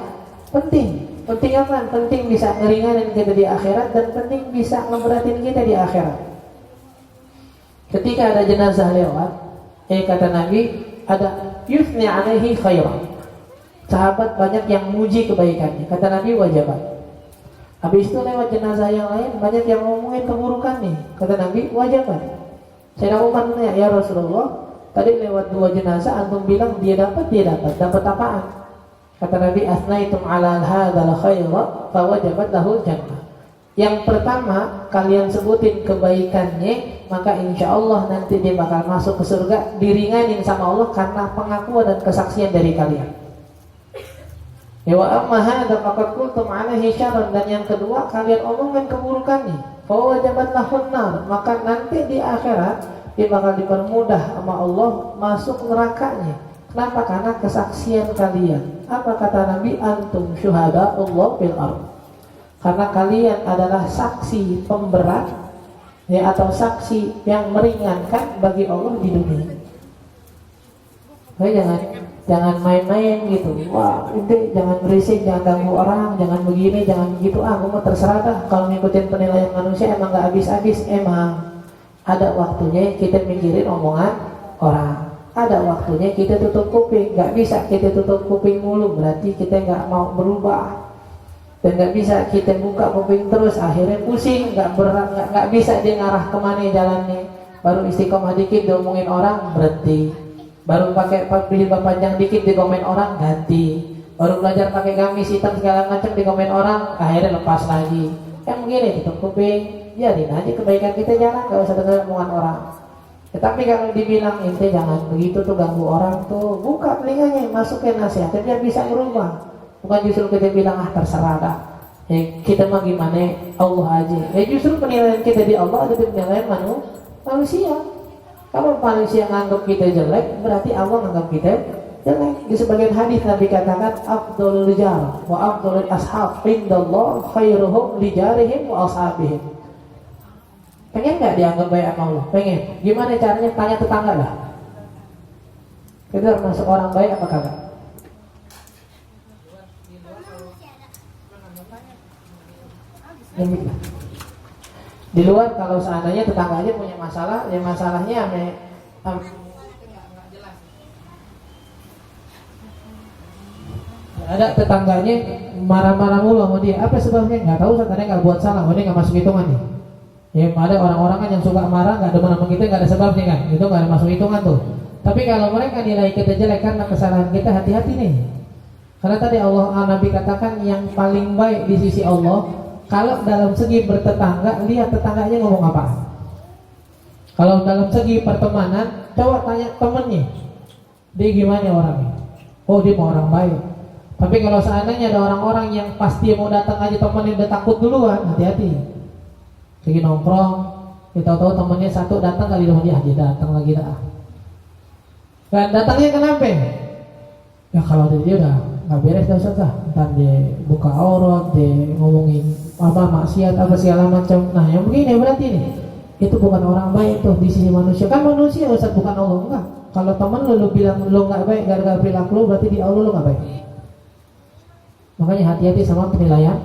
penting. Penting apa? Penting bisa ngeringanin kita di akhirat, dan penting bisa ngeberatin kita di akhirat. Ketika ada jenazah lewat, kata Nabi, ada yusni alaihi khairan. Sahabat banyak yang muji kebaikannya. Kata Nabi, wajabat. Habis itu lewat jenazah yang lain, banyak yang ngomongin keburukannya. Kata Nabi, wajabat. Sayyidina Umar nanya, ya Rasulullah, tadi lewat 2 jenazah antum bilang dia dapat apaan? Kata Nabi, asnaitum ala hadzal khaira fa wajabat lahu jannah. Yang pertama kalian sebutin kebaikannya, maka insya Allah nanti dia bakal masuk ke surga, diringanin sama Allah karena pengakuan dan kesaksian dari kalian. Ya wa amma hadza faqad qultum alaihi syarran, dan yang kedua kalian omongin keburukannya, fa wajabat lahun nar, maka nanti di akhirat dia bakal dipermudah sama Allah masuk nerakanya. Kenapa? Karena kesaksian kalian. Apa kata Nabi? Antum syuhada Allah fil ardh. Karena kalian adalah saksi pemberat, atau saksi yang meringankan bagi Allah di dunia. Jangan main-main gitu. Wah, ini jangan berisik, jangan ganggu orang, jangan begini, jangan begitu. Aku mau terserah dah. Kalau ngikutin penilaian manusia emang gak habis-habis. Emang ada waktunya kita mikirin omongan orang. Ada waktunya kita tutup kuping. Gak bisa kita tutup kuping mulu, berarti kita gak mau berubah. Dan gak bisa kita buka kuping terus, akhirnya pusing, gak bisa dia ngarah kemana jalannya. Baru istiqomah dikit diomongin orang, berhenti. Baru pakai jilbab panjang dikit dikomen orang, ganti. Baru belajar pakai gamis hitam segala macam dikomen orang, akhirnya lepas lagi. Yang begini tutup kuping, jadiin aja kebaikan kita jalan, gak usah dengar omongan orang. Tetapi kalau dibilang ente jangan begitu tuh ganggu orang tuh, buka telinganya, masukin nasihatnya biar bisa ngerubah. Bukan justru kita bilang terserah dah. Kita mah gimana Allah aja. Justru penilaian kita di Allah ada penilaian manusia. Kalau manusia nganggap kita jelek, berarti Allah nganggap kita jelek. Di sebagian hadis Nabi katakan afdhalul jar wa afdhalul ashab indallah khairuhum li jarihim wa ashabihim. Pengen nggak dianggap baik sama Allah? Pengen. Gimana caranya? Tanya tetangga lah. Kita termasuk orang baik apa kagak? Di luar kalau seandainya tetangganya punya masalah, ya masalahnya ada tetangganya marah-marah mulu sama dia. Apa sebabnya? Nggak tahu, katanya nggak buat salah, dia nggak masuk hitungan nih. Ya ada orang-orang kan yang suka marah, nggak demen sama kita, nggak ada sebabnya kan, itu nggak ada masuk hitungan tuh. Tapi kalau mereka nilai kita jelek karena kesalahan kita, hati-hati nih. Karena tadi Nabi katakan yang paling baik di sisi Allah, kalau dalam segi bertetangga, lihat tetangganya ngomong apa. Kalau dalam segi pertemanan, coba tanya temennya, dia gimana orangnya. Oh, dia mau orang baik. Tapi kalau seandainya ada orang-orang yang pasti mau datang aja temennya udah takut duluan, hati-hati. Lagi nongkrong, kita tahu temennya satu datang kali dia datang lagi dah. Dan datangnya kenapa? Ya kalau dia udah nggak beres dah Ustaz, entar dia buka aurat, dia ngomongin apa maksiat apa segala macam. Nah yang begini berarti nih itu bukan orang baik tuh di sisi manusia. Kan manusia Ustaz, bukan Allah. Enggak. Kalau teman lu bilang lu nggak baik gara-gara perilaku lu, berarti di Allah lu nggak baik. Makanya hati-hati sama penilaian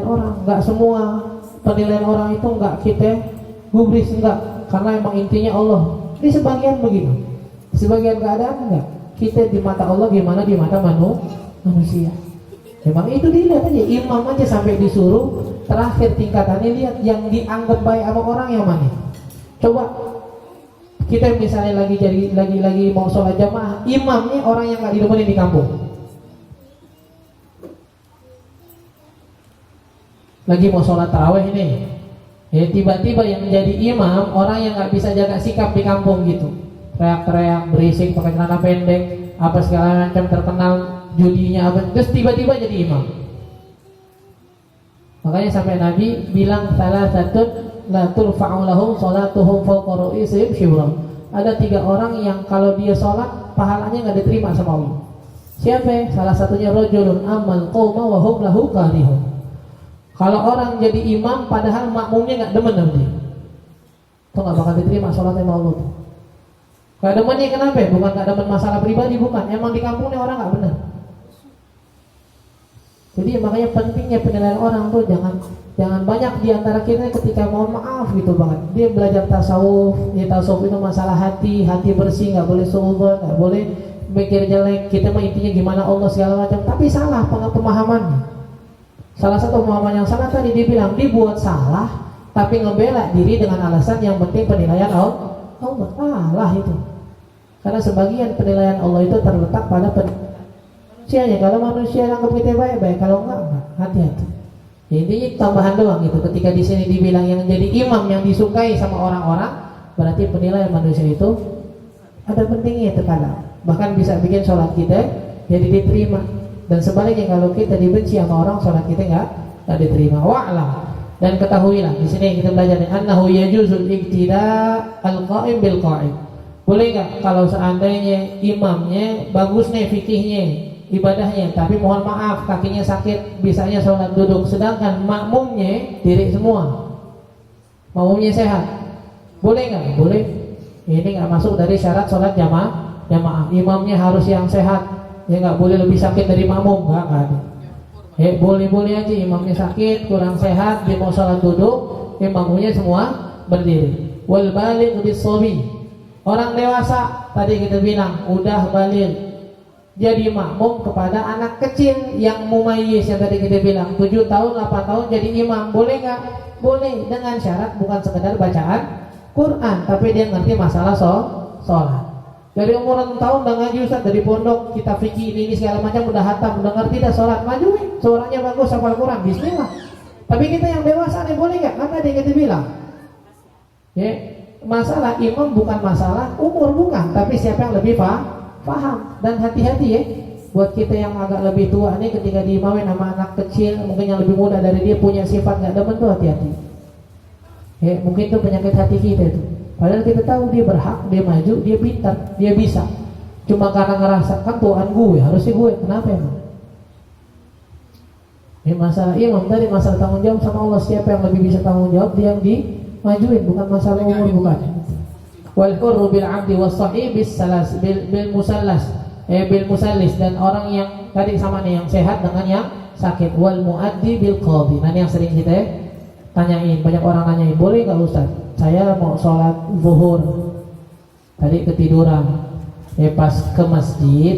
orang. Nggak semua penilaian orang itu nggak kita gubris, enggak. Karena emang intinya Allah. Di sebagian begitu, sebagian keadaan enggak. Kita di mata Allah gimana di mata manusia. Memang itu dilihat aja, imam aja sampai disuruh terakhir tingkatannya lihat yang dianggap baik sama orang yang mana. Coba kita misalnya lagi mau sholat jamaah, imamnya orang yang nggak didemenin di kampung. Lagi mau sholat tarawih ini, ya tiba-tiba yang menjadi imam orang yang nggak bisa jaga sikap di kampung gitu, teriak-teriak, berisik, pakai celana pendek, apa segala macam, terkenal judinya apa, terus tiba-tiba jadi imam. Makanya sampai Nabi bilang salasatun la turfa'u lahum sholatuhum fawqa ru'usihim shibran. Ada 3 orang yang kalau dia sholat pahalanya nggak diterima sama Allah. Siapa? Salah satunya rajulun amal qauma wa hum lahu karihun. Kalau orang jadi imam padahal makmumnya nggak demen sama dia, itu nggak bakal diterima sholatnya sama Allah tuh. Gak demennya kenapa? Bukan gak demen masalah pribadi, bukan. Emang di kampungnya orang gak benar. Jadi makanya pentingnya penilaian orang tuh jangan banyak diantara kita ketika mohon maaf gitu banget. Dia belajar tasawuf, ya tasawuf itu masalah hati bersih, nggak boleh suudzon, nggak boleh mikir jelek. Kita mah intinya gimana Allah segala macam. Tapi salah pemahamannya. Salah satu pemahaman yang salah tadi dibilang dibuat salah, tapi ngebela diri dengan alasan yang penting penilaian Allah. Salah itu. Karena sebagian penilaian Allah itu terletak pada manusianya. Kalau manusia anggap kita baik-baik, kalau enggak, hati-hati. Ya, intinya tambahan doang gitu. Ketika di sini dibilang yang jadi imam yang disukai sama orang-orang, berarti penilaian manusia itu ada pentingnya terkadang. Bahkan bisa bikin sholat kita jadi diterima. Dan sebaliknya kalau kita dibenci sama orang, sholat kita enggak diterima. Wa'lam. Dan ketahuilah di sini kita belajar annahu yajuzul iqtida al-qa'im bil qa'im. Boleh enggak kalau seandainya imamnya bagus nih fikihnya, ibadahnya, tapi mohon maaf kakinya sakit, bisanya sholat duduk, sedangkan makmumnya diri semua, makmumnya sehat, boleh nggak? Boleh. Ini nggak masuk dari syarat sholat jamaah. Imamnya harus yang sehat, ya nggak boleh lebih sakit dari makmum, nggak ada. Boleh-boleh aja imamnya sakit, kurang sehat, dia mau sholat duduk, makmumnya semua berdiri. Wal baligh bis-shabi, orang dewasa tadi kita bilang udah baligh, jadi makmum kepada anak kecil yang mumayyiz yang tadi kita bilang 7 tahun 8 tahun jadi imam, boleh nggak? Boleh, dengan syarat bukan sekedar bacaan Quran, tapi dia ngerti masalah sholat. Dari umur 6 tahun udah ngaji Ustaz, dari pondok kita fikih ini segala macam udah hatam, udah ngerti dah sholat, majuin, suaranya bagus hafal Quran, bismillah. Tapi kita yang dewasa nih boleh nggak? Kan tadi kita bilang, ya, masalah imam bukan masalah umur, bukan, tapi siapa yang lebih paham. Dan hati-hati ya, buat kita yang agak lebih tua nih, ketika diimamin sama anak kecil, mungkin yang lebih muda dari dia punya sifat nggak demen tuh, hati-hati. Ya, mungkin itu penyakit hati kita itu. Padahal kita tahu dia berhak, dia maju, dia pintar, dia bisa. Cuma karena ngerasa kan Tuhan gue, harusnya gue, kenapa emang? Ini masalah imam tadi, masalah tanggung jawab sama Allah. Siapa yang lebih bisa tanggung jawab, dia yang dimajuin, bukan masalah umur, bukan. Wal hurru bil 'abdi was sahih bis salas bil musallas, bil musallis, dan orang yang tadi sama nih, yang sehat dengan yang sakit. Wal muaddi bil qadhi. Nah, ini yang sering kita tanyain, banyak orang nanyain, boleh nggak Ustaz? Saya mau sholat zuhur, tadi ketiduran, pas ke masjid,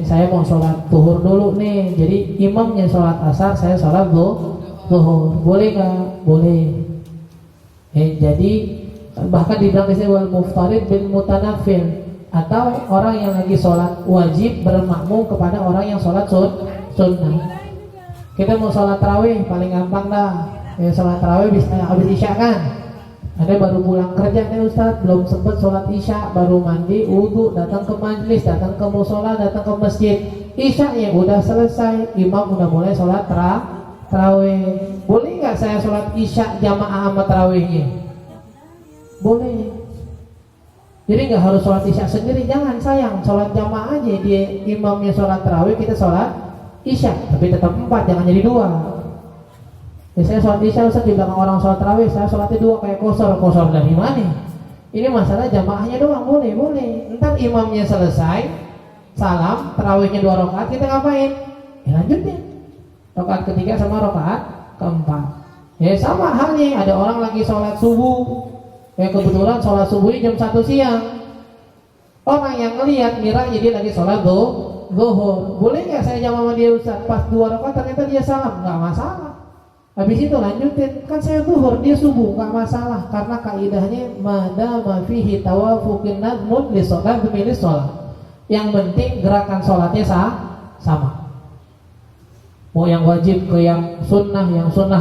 saya mau sholat zuhur dulu nih. Jadi imamnya sholat asar, saya sholat zuhur, boleh nggak? Boleh. Jadi bahkan dibilang disini wal muftarid bil mutanafil, atau orang yang lagi sholat wajib bermakmum kepada orang yang sholat sunnah. Kita mau sholat tarawih, paling gampang dah. Sholat tarawih habis isya kan. Ada baru pulang kerja nih Ustaz, belum sempat sholat isya, baru mandi, wudu, datang ke majelis, datang ke musola, datang ke masjid. Isya ya udah selesai, imam udah mulai sholat tarawih. Boleh nggak saya sholat isya jamaah sama tarawihnya? Boleh. Jadi nggak harus sholat isya sendiri, jangan, sayang, sholat jamaah aja. Dia imamnya sholat tarawih, kita sholat isya, tapi tetap 4, jangan jadi 2. Biasanya sholat isya Ustaz di belakang orang sholat tarawih, saya sholatnya 2 kayak kosor dari mana? Ini masalah jamaahnya doang, boleh. Entar imamnya selesai, salam, tarawihnya 2 rakaat, kita ngapain? Ya lanjutin. Rakaat ketiga sama rakaat keempat. Ya sama halnya, ada orang lagi sholat subuh, kebetulan sholat subuhnya jam 1 siang. Orang yang ngelihat ngira jadi lagi sholat zuhur. Boleh nggak saya jamaah sama dia Ustaz? Pas 2 rakaat ternyata dia salam, nggak masalah. Habis itu lanjutin, kan saya zuhur, dia subuh, nggak masalah, karena kaidahnya madama fihi tawafuqin nadmun li sholat demi sholat. Yang penting gerakan sholatnya sama. Mau yang wajib ke yang sunnah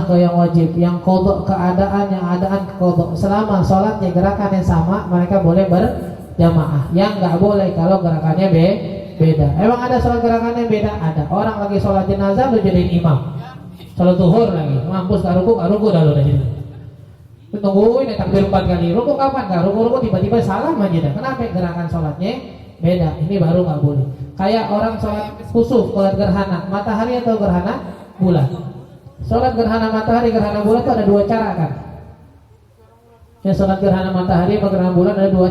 ke yang wajib, yang qadha keadaan, yang adaan ke qadha. Selama sholatnya gerakannya sama, mereka boleh berjamaah. Yang nggak boleh kalau gerakannya beda. Emang ada sholat gerakannya beda? Ada. Orang lagi sholat jenazah lu jadiin imam. Sholat zuhur lagi, mampus gak ruku dah lu dari situ. Tungguin takbir 4 kali, ruku kapan? Gak ruku tiba-tiba salam aja dah. Kenapa? Gerakan sholatnya beda. Ini baru gak boleh. Kayak orang sholat kusuf, sholat gerhana matahari atau gerhana bulan. Sholat gerhana matahari, gerhana bulan itu ada 2 cara kan? Ya, sholat gerhana matahari atau gerhana bulan ada 2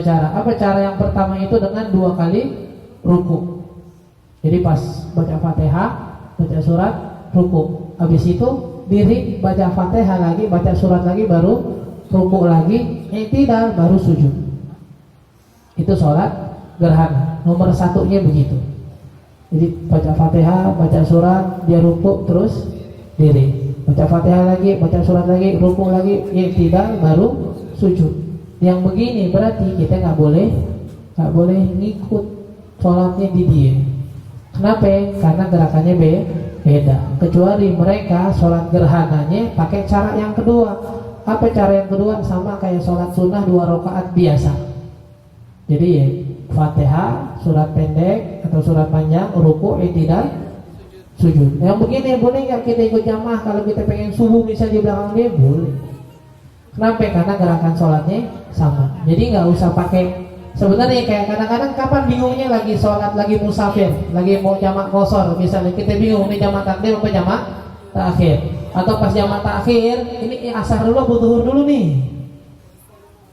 cara. Apa cara yang pertama itu? Dengan 2 kali ruku. Jadi pas baca Fatihah, baca surat, ruku. Habis itu diri, baca Fatihah lagi, baca surat lagi, baru ruku lagi, i'tidal, baru sujud. Itu sholat gerhana. Nomor 1-nya begitu. Jadi baca Fatihah, baca surat, dia ruku, terus diri. Baca Fatihah lagi, baca surat lagi, ruku lagi, i'tidal, baru sujud. Yang begini berarti kita nggak boleh ngikut sholatnya di dia. Kenapa? Karena gerakannya beda. Kecuali mereka sholat gerhananya pakai cara yang kedua. Apa cara yang kedua? Sama kayak sholat sunnah 2 rakaat biasa. Jadi ya Fatihah, surat pendek atau surat panjang, ruku, i'tidal, sujud. Yang begini boleh nggak kita ikut jamaah? Kalau kita pengen subuh misalnya di belakang dia, boleh. Kenapa? Karena gerakan sholatnya sama. Jadi nggak usah pakai. Sebenarnya kayak kadang-kadang kapan bingungnya lagi sholat, lagi musafir, lagi mau jamak qashar, misalnya kita bingung nih jamak takdim apa jamak takhir, atau pas jamak takhir ini asar dulu atau zuhur dulu nih,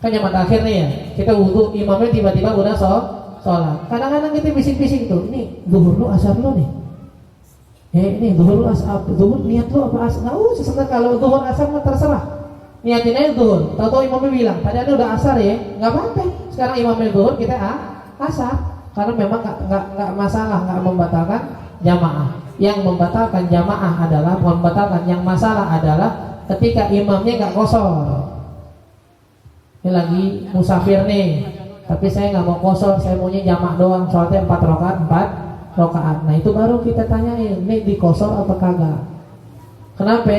kan jamak takhir nih ya, kita wudu, imamnya tiba-tiba udah sholat. Kadang-kadang kita bising-bising tuh, ini zuhur dulu asar dulu nih, ini zuhur dulu asar, zuhur niat dulu apa asar? Nggak usah, sebenarnya kalau zuhur asar mah terserah, niatin aja zuhur. Tahu-tahu imamnya bilang tadi ada udah asar ya, nggak apa-apa. Sekarang imamnya zuhur, kita asar, karena memang nggak masalah, nggak membatalkan jamaah. Yang membatalkan jamaah adalah, yang masalah adalah ketika imamnya nggak qashar. Ini lagi musafir nih, tapi saya nggak mau qashar, saya maunya jamak doang, sholatnya 4 rakaat. Nah itu baru kita tanyain, nih di qashar apa kagak? Kenapa?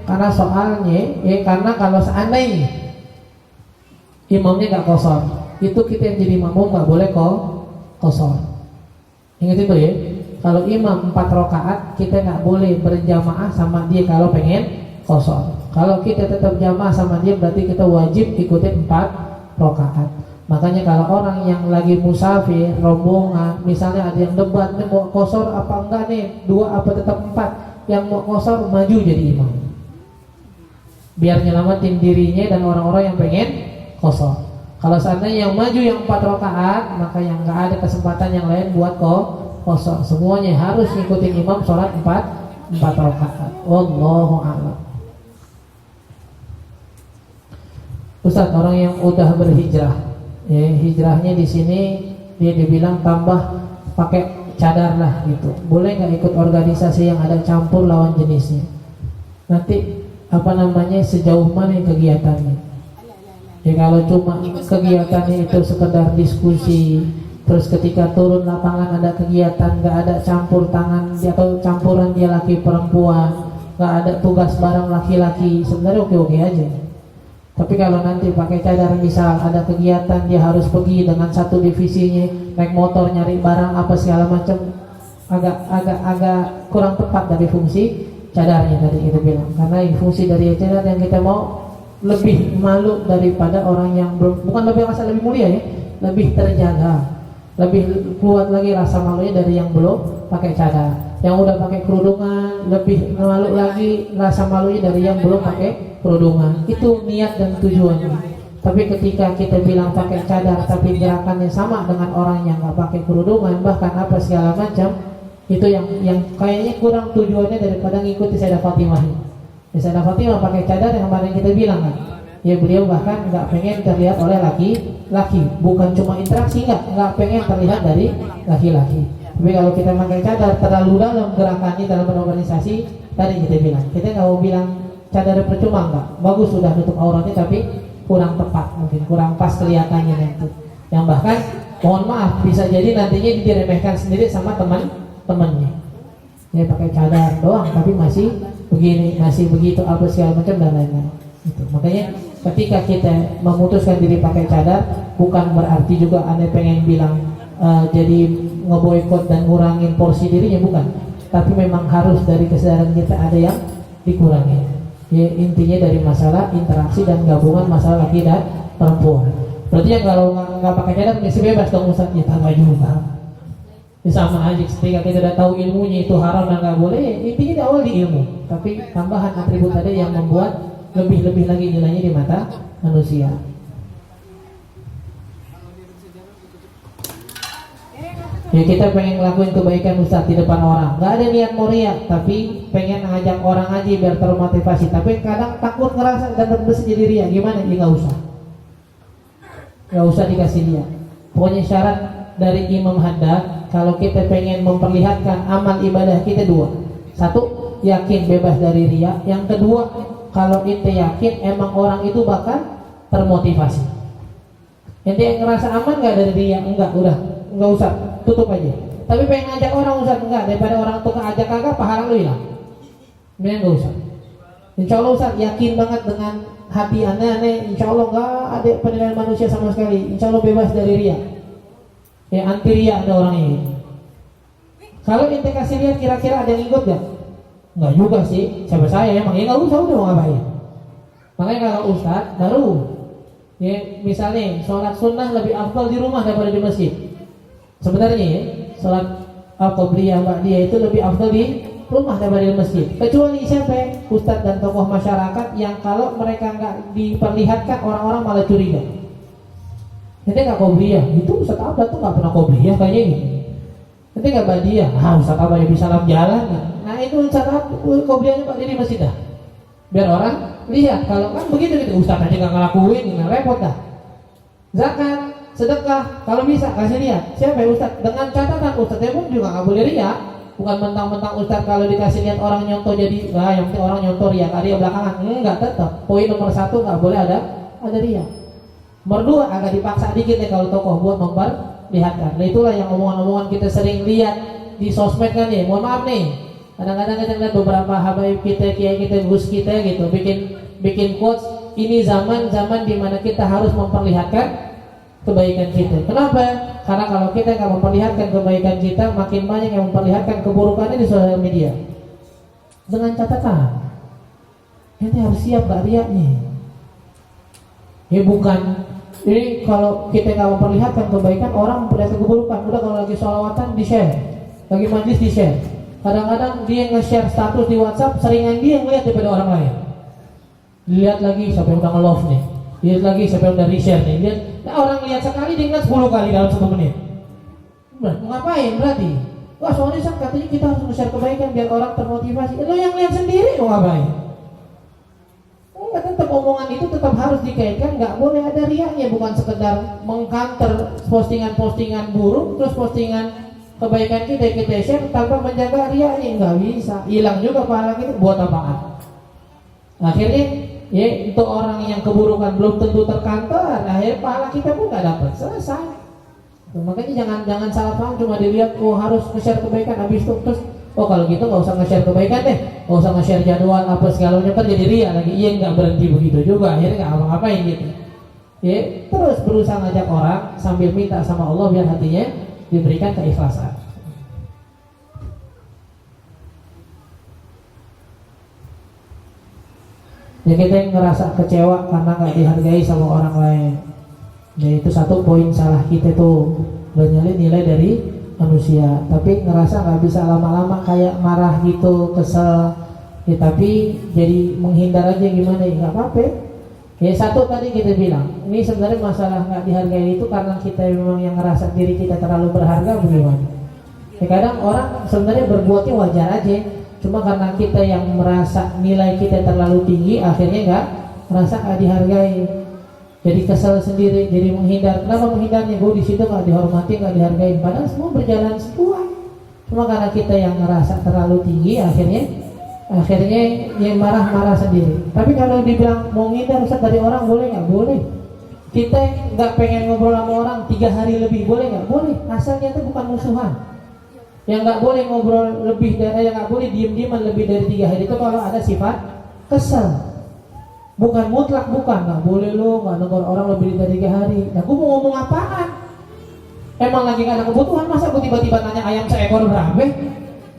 Karena soalnya, karena kalau seandainya imamnya nggak kosor, itu kita yang jadi makmum nggak boleh kosor. Ingat itu ya. Kalau imam 4 rakaat, kita nggak boleh berjamaah sama dia kalau pengen kosor. Kalau kita tetap jamaah sama dia, berarti kita wajib ikutin 4 rakaat. Makanya kalau orang yang lagi musafir, rombongan, misalnya ada yang debat, nih mau kosor apa enggak nih, 2 apa tetap 4, yang mau kosor maju jadi imam, biar nyelamatin dirinya dan orang-orang yang pengen kosor. Kalau seandainya yang maju yang 4 rakaat, maka yang nggak ada kesempatan yang lain buat kosor. Semuanya harus ngikutin imam sholat 4 rakaat. Wallahu a'lam. Ustaz, orang yang udah berhijrah, ya, hijrahnya di sini dia dibilang tambah pakai cadar lah gitu. Boleh nggak ikut organisasi yang ada campur lawan jenisnya? Nanti sejauh mana kegiatannya? Ya kalau cuma kegiatannya itu sekedar diskusi, terus ketika turun lapangan ada kegiatan, nggak ada campur tangan atau campuran dia laki perempuan, nggak ada tugas bareng laki-laki, sebenarnya oke-oke aja. Tapi kalau nanti pakai cadar, misal ada kegiatan dia harus pergi dengan satu divisinya, naik motor nyari barang apa segala macam, agak kurang tepat dari fungsi cadarnya tadi kita bilang. Karena fungsi dari cadar yang kita mau lebih malu daripada orang yang belum, bukan lebih rasa lebih mulia ya, lebih terjaga, lebih kuat lagi rasa malunya dari yang belum pakai cadar. Yang udah pakai kerudungan lebih malu lagi rasa malunya dari yang belum pakai kerudungan. Itu niat dan tujuannya. Tapi ketika kita bilang pakai cadar tapi gerakannya sama dengan orang yang nggak pakai kerudungan, bahkan apa segala macam, itu yang kayaknya kurang tujuannya daripada ngikuti Sayyidah Fatimah. Sayyidah Fatimah pakai cadar yang kemarin kita bilang kan, ya beliau bahkan nggak pengen terlihat oleh laki-laki, bukan cuma interaksi, nggak pengen terlihat dari laki-laki. Tapi kalau kita pakai cadar terlalu dalam gerakannya dalam berorganisasi, tadi kita bilang, kita nggak mau bilang cadar percuma, nggak bagus, sudah tutup auratnya tapi kurang tepat, mungkin kurang pas kelihatannya nanti. Yang bahkan mohon maaf bisa jadi nantinya diremehkan sendiri sama teman-temannya. Ya pakai cadar doang tapi masih begini, masih begitu, apa segala macam dan lain-lain. Gitu. Makanya ketika kita memutuskan diri pakai cadar, bukan berarti juga Anda pengen bilang jadi ngeboikot dan ngurangin porsi dirinya, bukan. Tapi memang harus dari kesadaran kita ada yang dikurangi. Ya, intinya dari masalah interaksi dan gabungan masalah laki dan perempuan. Berarti yang kalau nggak pakai cadar masih bebas dong Ustaz, ya tambah juga. Ya, sama aja ketika kita sudah tahu ilmunya itu haram dan nggak boleh, ya, intinya di awal di ilmu. Tapi tambahan atribut tadi yang membuat lebih lagi nilainya di mata manusia. Ya kita pengen ngelakuin kebaikan Ustaz di depan orang, nggak ada niat mulia, tapi pengen ngajak orang aja biar termotivasi. Tapi kadang takut ngerasa dan terbesit jadi ria, gimana? Ya nggak usah dikasih lihat. Pokoknya syarat dari Imam Haddad, kalau kita pengen memperlihatkan amal ibadah kita 2. 1, yakin bebas dari ria. Yang kedua, kalau kita yakin emang orang itu bakal termotivasi. Ente yang ngerasa aman nggak dari ria? Enggak, udah nggak usah, tutup aja. Tapi pengen ngajak orang Ustaz, enggak, daripada orang tukang ajak kagak pahala lu hilang. Mending nggak usah. Insya Allah Ustaz yakin banget dengan hati aneh-aneh, insya Allah nggak ada penilaian manusia sama sekali, insya Allah bebas dari ria. Ya anti ria ada orang ini. Kalau ente kasih lihat kira-kira ada yang ikut gak? Enggak juga sih, siapa saya emang, ya nggak usah, udah mau ngapain. Makanya kalau Ustaz baru ya misalnya sholat sunnah lebih afdal di rumah daripada di masjid. Sebenarnya ya, sholat al-qobliyah ba'diyah itu lebih afdal di rumah daripada di masjid. Kecuali siapa? Ustaz dan tokoh masyarakat yang kalau mereka nggak diperlihatkan orang-orang malah curiga. Nanti nggak qobliyah, itu Ustaz Abad tuh nggak pernah qobliyah kayaknya gitu. Nanti nggak ba'diyah, Ustaz Abad yang bisa salam jalan. Nah itu Ustaz Abad qobliyahnya Pak di masjid dah. Biar orang lihat, kalau kan begitu gitu, Ustaz aja nggak ngelakuin, repot dah. Zakat, sedekah, kalau bisa kasih lihat. Siapa ya Ustaz? Dengan catatan Ustaznya pun juga nggak boleh riak. Bukan mentang-mentang Ustaz kalau dikasih lihat orang nyontoh jadi, yang penting orang nyontoh riak, ada yang belakangan. Enggak, tetap. Poin nomor 1 nggak boleh ada riak. Nomor 2 agak dipaksa dikit ya kalau tokoh buat memperlihatkan. Nah itulah yang omongan-omongan kita sering lihat di sosmed kan ya. Mohon maaf nih, Kadang-kadang kita lihat beberapa habaib kita, kiai kita, gus kita gitu, bikin quotes, ini zaman di mana kita harus memperlihatkan kebaikan kita. Kenapa? Karena kalau kita nggak memperlihatkan kebaikan kita, makin banyak yang memperlihatkan keburukannya di sosial media. Dengan catatan, kita harus siap gak riaknya. Ya bukan. Jadi kalau kita nggak memperlihatkan kebaikan, orang memperlihatkan keburukan. Udah kalau lagi sholawatan di share, lagi majlis di share. Kadang-kadang dia nge-share status di WhatsApp, seringan dia ngeliat daripada orang lain. Lihat lagi siapa yang udah nge-love nih, lihat lagi siapa yang udah re-share nih. Lihat, nah orang lihat sekali dia ngeliat 10 kali dalam 1 menit. Ngapain berarti? Wah soalnya katanya kita harus nge-share kebaikan biar orang termotivasi. Lo yang lihat sendiri mau ngapain? Tetap omongan itu tetap harus dikaitkan, nggak boleh ada riaknya, bukan sekedar mengcounter postingan-postingan buruk terus postingan kebaikan kita share tanpa menjaga riaknya, nggak bisa, hilang juga pahala kita, buat apaan? Akhirnya ya untuk orang yang keburukan belum tentu terkantor, akhirnya pahala kita pun nggak dapat, selesai. Makanya jangan salah paham, cuma dilihat harus nge-share kebaikan habis itu terus kalau gitu nggak usah nge-share kebaikan deh, nggak usah nge-share jadwal apa segalanya, kan jadi ria lagi. Iya, nggak berhenti begitu juga, akhirnya nggak apa-apain gitu. Ya terus berusaha ngajak orang sambil minta sama Allah biar hatinya diberikan keikhlasan. Ya kita yang ngerasa kecewa karena nggak dihargai sama orang lain. Ya itu satu poin salah kita tuh, banyak nilai dari manusia, tapi ngerasa nggak bisa lama-lama kayak marah gitu, kesel, ya tapi jadi menghindar aja gimana ya nggak apa-apa. Ya satu tadi kita bilang, ini sebenarnya masalah nggak dihargai itu karena kita memang yang ngerasa diri kita terlalu berharga, bagaimana? Ya kadang orang sebenarnya berbuatnya wajar aja, cuma karena kita yang merasa nilai kita terlalu tinggi, akhirnya nggak merasa nggak dihargai. Jadi kesal sendiri, jadi menghindar. Kenapa menghindarnya? Gue di situ nggak dihormati, nggak dihargai. Padahal semua berjalan sesuai. Cuma karena kita yang ngerasa terlalu tinggi, akhirnya yang marah-marah sendiri. Tapi kalau dibilang mau ngindar Ustaz dari orang, boleh nggak? Boleh. Kita nggak pengen ngobrol sama orang 3 hari lebih, boleh nggak? Boleh. Asalnya itu bukan musuhan. Yang nggak boleh ngobrol lebih dari, yang nggak boleh diem-dieman lebih dari 3 hari itu kalau ada sifat kesal. Bukan mutlak, bukan, nggak boleh lo nggak negor orang lebih dari 3 hari. Nah, gue mau ngomong apaan? Emang lagi nggak ada kebutuhan, masa gue tiba-tiba nanya ayam seekor berapa?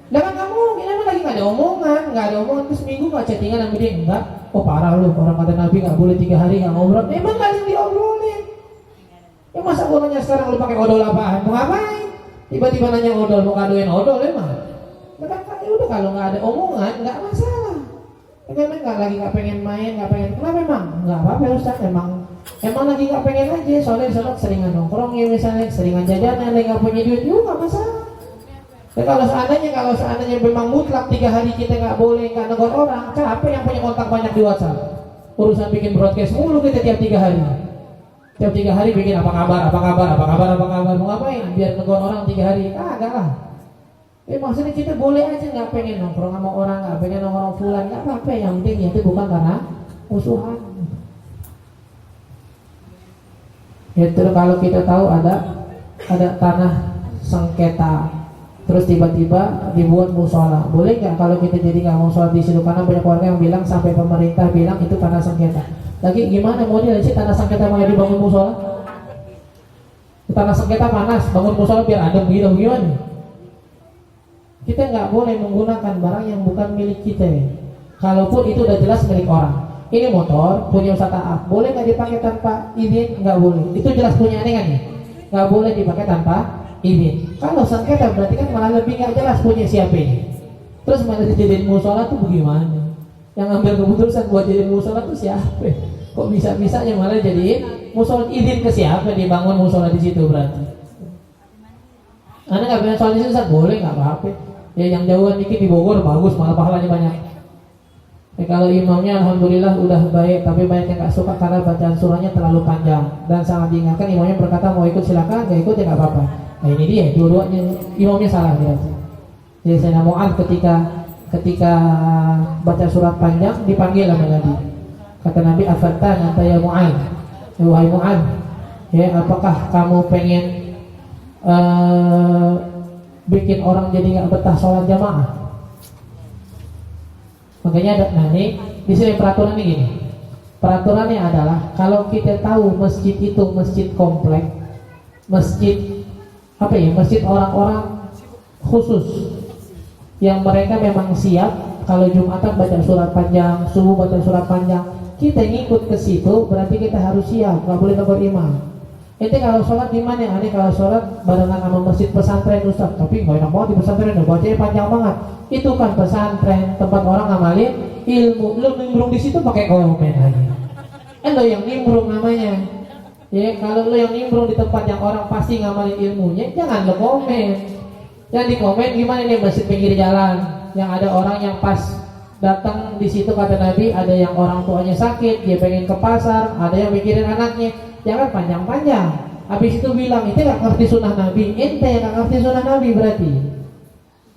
Lah kan kamu mungkin emang lagi nggak ada omongan, terus minggu nggak chattingan sama dia, enggak? Oh parah lo, orang kata Nabi nggak boleh 3 hari nggak ngobrol. Emang nggak ada yang diobrolin. Ya masa gue nanya sekarang lo pakai odol apaan? Mau ngapain? Tiba-tiba nanya odol, mau kadoin odol emang? Nah kan udah kalau nggak ada omongan nggak masalah. Memang nggak pengen main, nggak pengen. Kenapa memang? Nggak apa-apa Ustaz, emang lagi nggak pengen aja. Soalnya seringan nongkrong ya misalnya, seringan jajanan, lagi nggak punya duit, juga nggak masalah. Dan kalau seandainya memang mutlak 3 hari kita nggak boleh nggak negor orang, capek yang punya kontak banyak di WhatsApp. Urusan bikin broadcast mulu kita tiap 3 hari. Tiap 3 hari bikin apa kabar, mau ngapain? Biar negor orang 3 hari, kagak lah. Maksudnya kita boleh aja nggak pengen nongkrong sama orang, nggak pengen nongkrong fulan, nggak apa-apa. Yang penting itu bukan karena musuhan. Itu kalau kita tahu ada tanah sengketa, terus tiba-tiba dibuat musola, boleh nggak kalau kita jadi nggak mau sholat di situ? Karena banyak warga yang bilang sampai pemerintah bilang itu tanah sengketa. Lagi gimana model sih tanah sengketa mau dibangun musola? Tanah sengketa panas, bangun musola biar adem gitu, gimana? Kita nggak boleh menggunakan barang yang bukan milik kita. Kalaupun itu udah jelas milik orang. Ini motor punya Ustaz Aaf, boleh nggak dipakai tanpa izin? Nggak boleh. Itu jelas punya aneh kan ya? Nggak boleh dipakai tanpa izin. Kalau sengketa berarti kan malah lebih nggak jelas punya siapa ini. Terus malah dijadiin musola tuh bagaimana? Yang ngambil keputusan buat jadiin musola tuh siapa? Kok bisa-bisanya malah jadiin musola, izin ke siapa dibangun musola di situ berarti? Anda nggak punya soal di situ, boleh nggak apa-apa. Ya yang jauhan dikit di Bogor bagus, malah pahalanya banyak. Kalau imamnya alhamdulillah udah baik, tapi banyak yang nggak suka karena bacaan surahnya terlalu panjang dan sangat diingatkan. Imamnya berkata mau ikut silakan, nggak ikut ya nggak apa-apa. Nah ini dia, dua-duanya imamnya salah berarti. Jadi saya Mu'adz ketika baca surat panjang dipanggil sama Nabi. Kata Nabi, afattan anta ya Mu'adz, wahai Mu'adz, ya apakah kamu pengen bikin orang jadi nggak betah sholat jamaah? Makanya ada, nah ini di sini peraturannya gini. Peraturannya adalah kalau kita tahu masjid itu masjid komplek, masjid apa ya, masjid orang-orang khusus yang mereka memang siap kalau Jumatan baca surat panjang, subuh baca surat panjang, kita ngikut ke situ berarti kita harus siap, nggak boleh negur imam. Itu kalau sholat di mana? Ini kalau sholat barengan sama masjid pesantren Ustaz, tapi nggak enak banget di pesantren, bacanya panjang banget. Itu kan pesantren, tempat orang ngamalin ilmu. Lu nimbrung di situ pakai komen lagi. Lo yang nimbrung namanya. Ya kalau lu yang nimbrung di tempat yang orang pasti ngamalin ilmunya, jangan lo komen. Yang di komen gimana nih masjid pinggir jalan, yang ada orang yang pas datang di situ kata Nabi, ada yang orang tuanya sakit, dia pengen ke pasar, ada yang mikirin anaknya. Jangan panjang-panjang. Habis itu bilang itu gak ngerti sunnah Nabi. Ente yang gak ngerti sunnah Nabi berarti.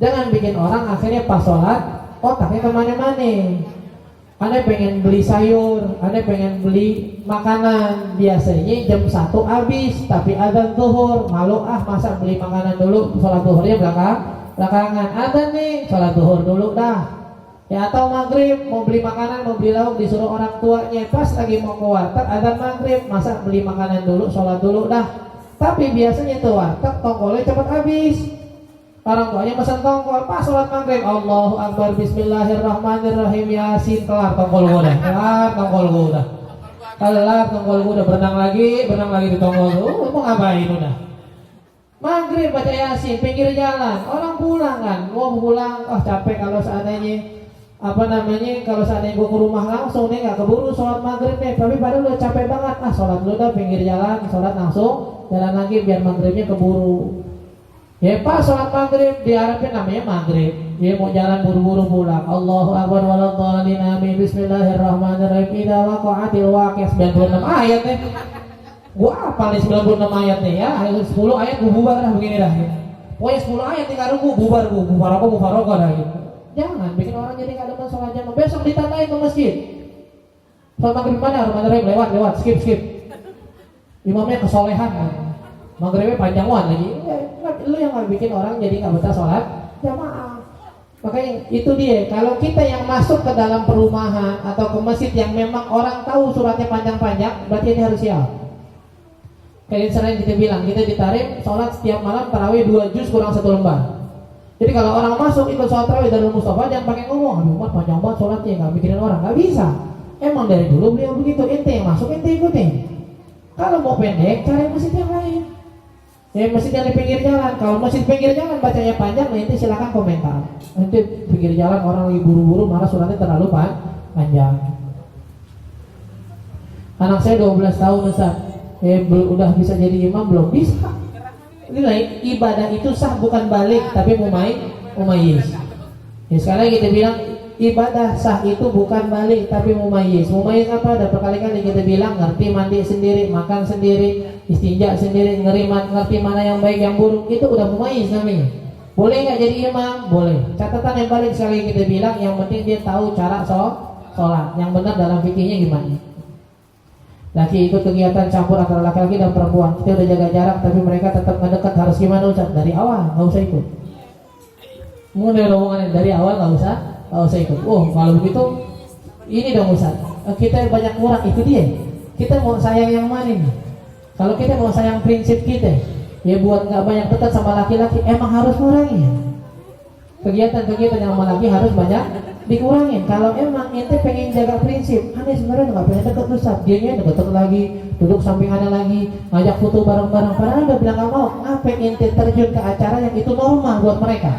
Jangan bikin orang akhirnya pas sholat otaknya kemana-mana. Anda pengen beli sayur, Anda pengen beli makanan, biasanya jam 1 habis, tapi adzan zuhur, malu masa beli makanan dulu, sholat zuhurnya belakangan. Adzan nih, sholat zuhur dulu dah. Ya atau maghrib mau beli makanan, mau beli lauk, disuruh orang tuanya, pas lagi mau ke warteg adzan maghrib, masa beli makanan dulu, sholat dulu dah. Tapi biasanya tuh warteg tongkolnya cepat habis, orang tuanya pesan tongkol, pas sholat maghrib Allahu Akbar Bismillahirrahmanirrahim Yasin, kelar tongkol gua dah, kelar tongkol gua udah, kelar tongkol gua udah, berenang lagi di tongkol gua, mau ngapain udah. Maghrib baca Yasin, pinggir jalan, orang pulang kan, mau pulang, capek kalau seandainya kalau seandainya gue ke rumah langsung nih nggak keburu sholat maghrib nih, tapi padahal udah capek banget, sholat dulu dah pinggir jalan, sholat langsung jalan lagi biar maghribnya keburu. Ya pas sholat maghrib diharapin namanya maghrib, dia mau jalan buru-buru pulang. Allahu Akbar waladhdallin amin Bismillahirrahmanirrahim idza waqa'atil waqi'ah, 96 ayat nih. Gua hafal nih 96 ayat nih ya, 10 ayat gua bubar dah begini dah. Pokoknya 10 ayat nih karo gua bubar mufaraqah dah gitu. Jangan bikin orang jadi nggak demen sholat jamaah. Besok ditandain ke masjid. Sholat maghrib mana? Lewat, skip. Imamnya kesolehan. Maghribnya panjangan lagi. Lu yang nggak bikin orang jadi nggak betah sholat jamaah. Makanya itu dia. Kalau kita yang masuk ke dalam perumahan atau ke masjid yang memang orang tahu suratnya panjang-panjang, berarti ini harus siap. Kayak sering kita bilang, kita ditarik sholat setiap malam tarawih 2 juz kurang 1 lembar. Jadi kalau orang masuk ikut sholat tarawih dari Mustafa, jangan pakai ngomong, aduh Mat panjang banget sholatnya, nggak mikirin orang, nggak bisa. Emang dari dulu beliau begitu, ente yang masuk ente ikutin. Kalau mau pendek, cari masjid yang lain. Ya masjid yang di pinggir jalan. Kalau masjid pinggir jalan bacanya panjang, nah ente silakan komentar. Ente pinggir jalan orang lagi buru-buru, malah sholatnya terlalu panjang. Anak saya 12 tahun Ustaz, udah bisa jadi imam belum? Bisa. Nilai ibadah itu sah bukan balik tapi mumayyiz. Ya sekarang kita bilang ibadah sah itu bukan balik tapi mumayyiz. Mumayyiz apa? Ada berkali-kali kita bilang ngerti mandi sendiri, makan sendiri, istinja sendiri, ngerti mana yang baik yang buruk, itu udah mumayyiz namanya. Boleh nggak jadi imam? Boleh. Catatan yang balik sekali kita bilang yang penting dia tahu cara sholat yang benar dalam fikihnya gimana. Laki ikut kegiatan campur antara laki-laki dan perempuan, kita udah jaga jarak tapi mereka tetap mendekat, harus gimana Ustaz? Dari awal nggak usah ikut. Mungkin dari omongan dari awal nggak usah ikut. Oh kalau begitu ini dong Ustaz, kita banyak kurang, itu dia. Kita mau sayang yang mana nih? Kalau kita mau sayang prinsip kita, ya buat nggak banyak dekat sama laki-laki, emang harus kurangi. Kegiatan-kegiatan yang sama laki harus banyak dikurangin. Kalau emang ente pengen jaga prinsip, aneh sebenarnya nggak pengen deket Ustaz, dianya deket lagi, duduk samping aneh lagi, ngajak foto bareng-bareng. Padahal udah bilang nggak mau. Ngapain ente terjun ke acara yang itu normal buat mereka?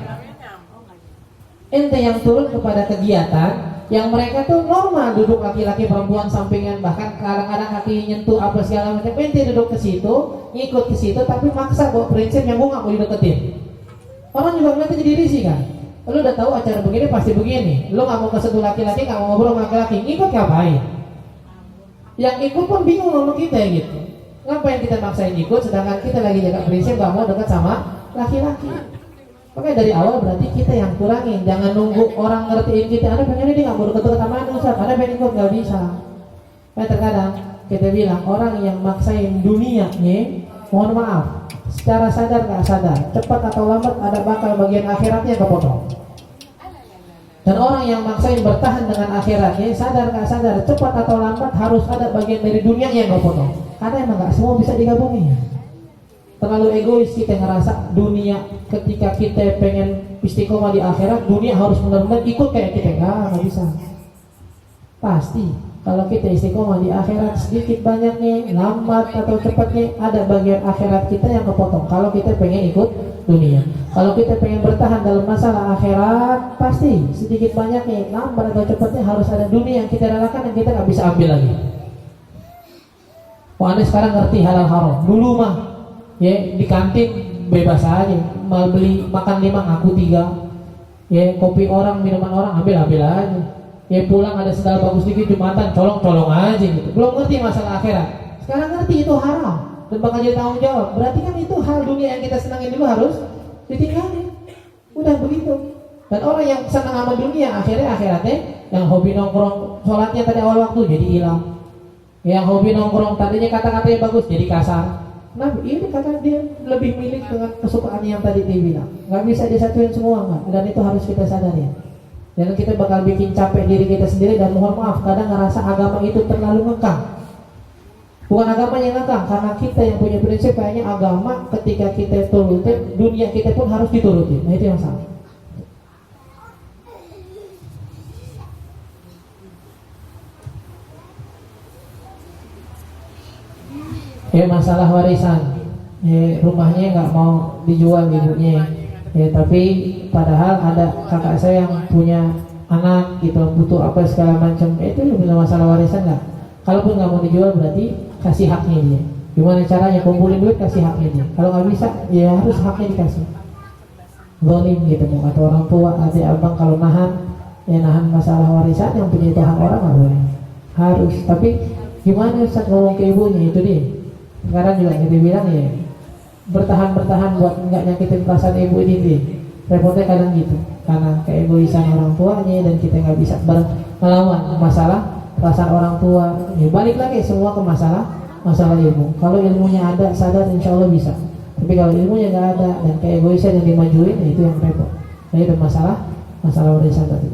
Ente yang turun kepada kegiatan yang mereka tuh normal, duduk laki-laki perempuan sampingan, bahkan kadang-kadang kaki nyentuh apa segala macam. Ente duduk ke situ, ngikut ke situ, tapi maksa buat prinsip yang gue nggak mau dideketin. Orang juga ngeliatnya jadi risih kan. Lu udah tahu acara begini pasti begini, lu nggak mau kesentuh laki-laki, nggak mau ngobrol sama laki-laki, ngikut ngapain? Yang ikut pun bingung sama kita gitu. Ngapain kita maksain ikut, sedangkan kita lagi jaga prinsip nggak mau dekat sama laki-laki. Makanya dari awal berarti kita yang kurangin. Jangan nunggu orang ngertiin kita. Ada pengen dia nggak mau deket-deket sama anu Ustaz, ada pengen ikut nggak bisa. Kayak terkadang kita bilang orang yang maksain dunianya, mohon maaf, secara sadar nggak sadar, cepat atau lambat ada bakal bagian akhiratnya kepotong. Dan orang yang maksain bertahan dengan akhiratnya, sadar nggak sadar, cepat atau lambat harus ada bagian dari dunia yang nggak potong. Karena emang nggak semua bisa digabungin. Terlalu egois kita ngerasa dunia, ketika kita pengen istiqomah di akhirat, dunia harus benar-benar ikut kayak kita. Nggak bisa. Pasti kalau kita istiqomah di akhirat, sedikit banyaknya, lambat atau cepatnya, ada bagian akhirat kita yang kepotong. Kalau kita pengen ikut dunia, kalau kita pengen bertahan dalam masalah akhirat, pasti sedikit banyaknya, lambat atau cepatnya harus ada dunia yang kita relakan, yang kita nggak bisa ambil lagi. Anda sekarang ngerti halal haram. Dulu mah ya di kantin bebas aja, mau beli makan 5 ngaku 3, ya kopi orang, minuman orang ambil aja. Ya pulang ada sendal bagus dikit Jumatan, colong aja gitu. Belum ngerti masalah akhirat. Sekarang ngerti itu haram dan bakal jadi tanggung jawab. Berarti kan itu hal dunia yang kita senangin dulu harus ditinggalin. Udah begitu. Dan orang yang senang sama dunia, akhirnya akhiratnya yang hobi nongkrong, sholatnya tadi awal waktu jadi hilang. Yang hobi nongkrong tadinya kata-katanya bagus jadi kasar. Nah ini karena dia lebih milik dengan kesukaannya yang tadi dia bilang. Gak bisa disatuin semua kan? Dan itu harus kita sadari. Dan kita bakal bikin capek diri kita sendiri. Dan mohon maaf, kadang ngerasa agama itu terlalu ngekang. Bukan agama yang ngekang, karena kita yang punya prinsip kayaknya agama ketika kita turutin, dunia kita pun harus diturutin. Nah itu yang salah. Masalah warisan, rumahnya nggak mau dijual ibunya. Tapi padahal ada kakak saya yang punya anak gitu, butuh apa segala macam. Itu bisa masalah warisan nggak? Kalaupun nggak mau dijual berarti kasih haknya dia. Gimana caranya? Kumpulin duit, kasih haknya dia. Kalau nggak bisa, ya harus haknya dikasih. Zalim gitu, mau kata orang tua, adik abang kalau nahan masalah warisan yang punya itu hak orang nggak boleh. Harus. Tapi gimana Ustaz ngomong ke ibunya, itu dia. Sekarang juga kita bilang ya bertahan buat nggak nyakitin perasaan ibu ini deh. Repotnya kadang gitu, karena keegoisan orang tuanya dan kita nggak bisa melawan masalah perasaan orang tua. Ya balik lagi semua ke masalah ilmu. Kalau ilmunya ada, sadar, insya Allah bisa. Tapi kalau ilmunya nggak ada dan keegoisan yang dimajuin, ya itu yang repot. Nah itu masalah warisan tadi.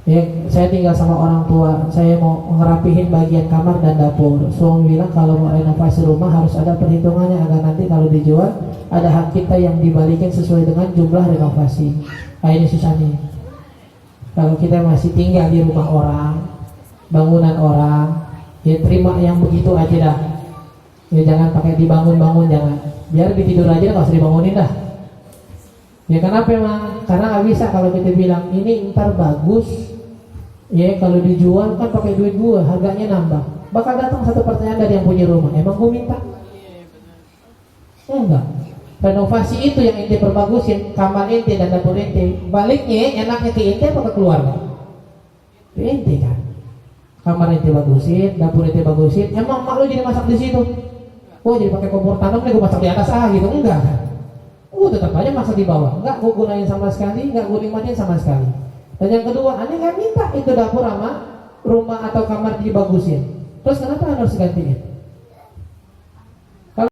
Ya, saya tinggal sama orang tua, saya mau ngerapihin bagian kamar dan dapur. Suami bilang kalau mau renovasi rumah harus ada perhitungannya agar nanti kalau dijual ada hak kita yang dibalikin sesuai dengan jumlah renovasi. Nah ini susah nih. Kalau kita masih tinggal di rumah orang, bangunan orang, ya terima yang begitu aja dah. Ya jangan pakai dibangun, jangan. Biar ditidur aja nggak usah dibangunin dah. Ya kenapa emang? Karena nggak bisa kalau kita bilang ini ntar bagus. Ya kalau dijual kan pakai duit gua, harganya nambah. Bakal datang satu pertanyaan dari yang punya rumah, emang gua minta? Enggak. Renovasi itu yang ente perbagusin, kamar ente dan dapur ente. Baliknya enaknya ke ente apa ke keluarga? Ke ente kan. Kamar ente bagusin, dapur ente bagusin. Emang mak lu jadi masak di situ? Oh jadi pakai kompor tanam nih gua masak di atas gitu, enggak kan? Tetap aja masak di bawah. Enggak gua gunain sama sekali, enggak gua nikmatin sama sekali. Dan yang kedua, aneh nggak minta itu dapur sama rumah atau kamar dibagusin. Terus kenapa harus gantiin?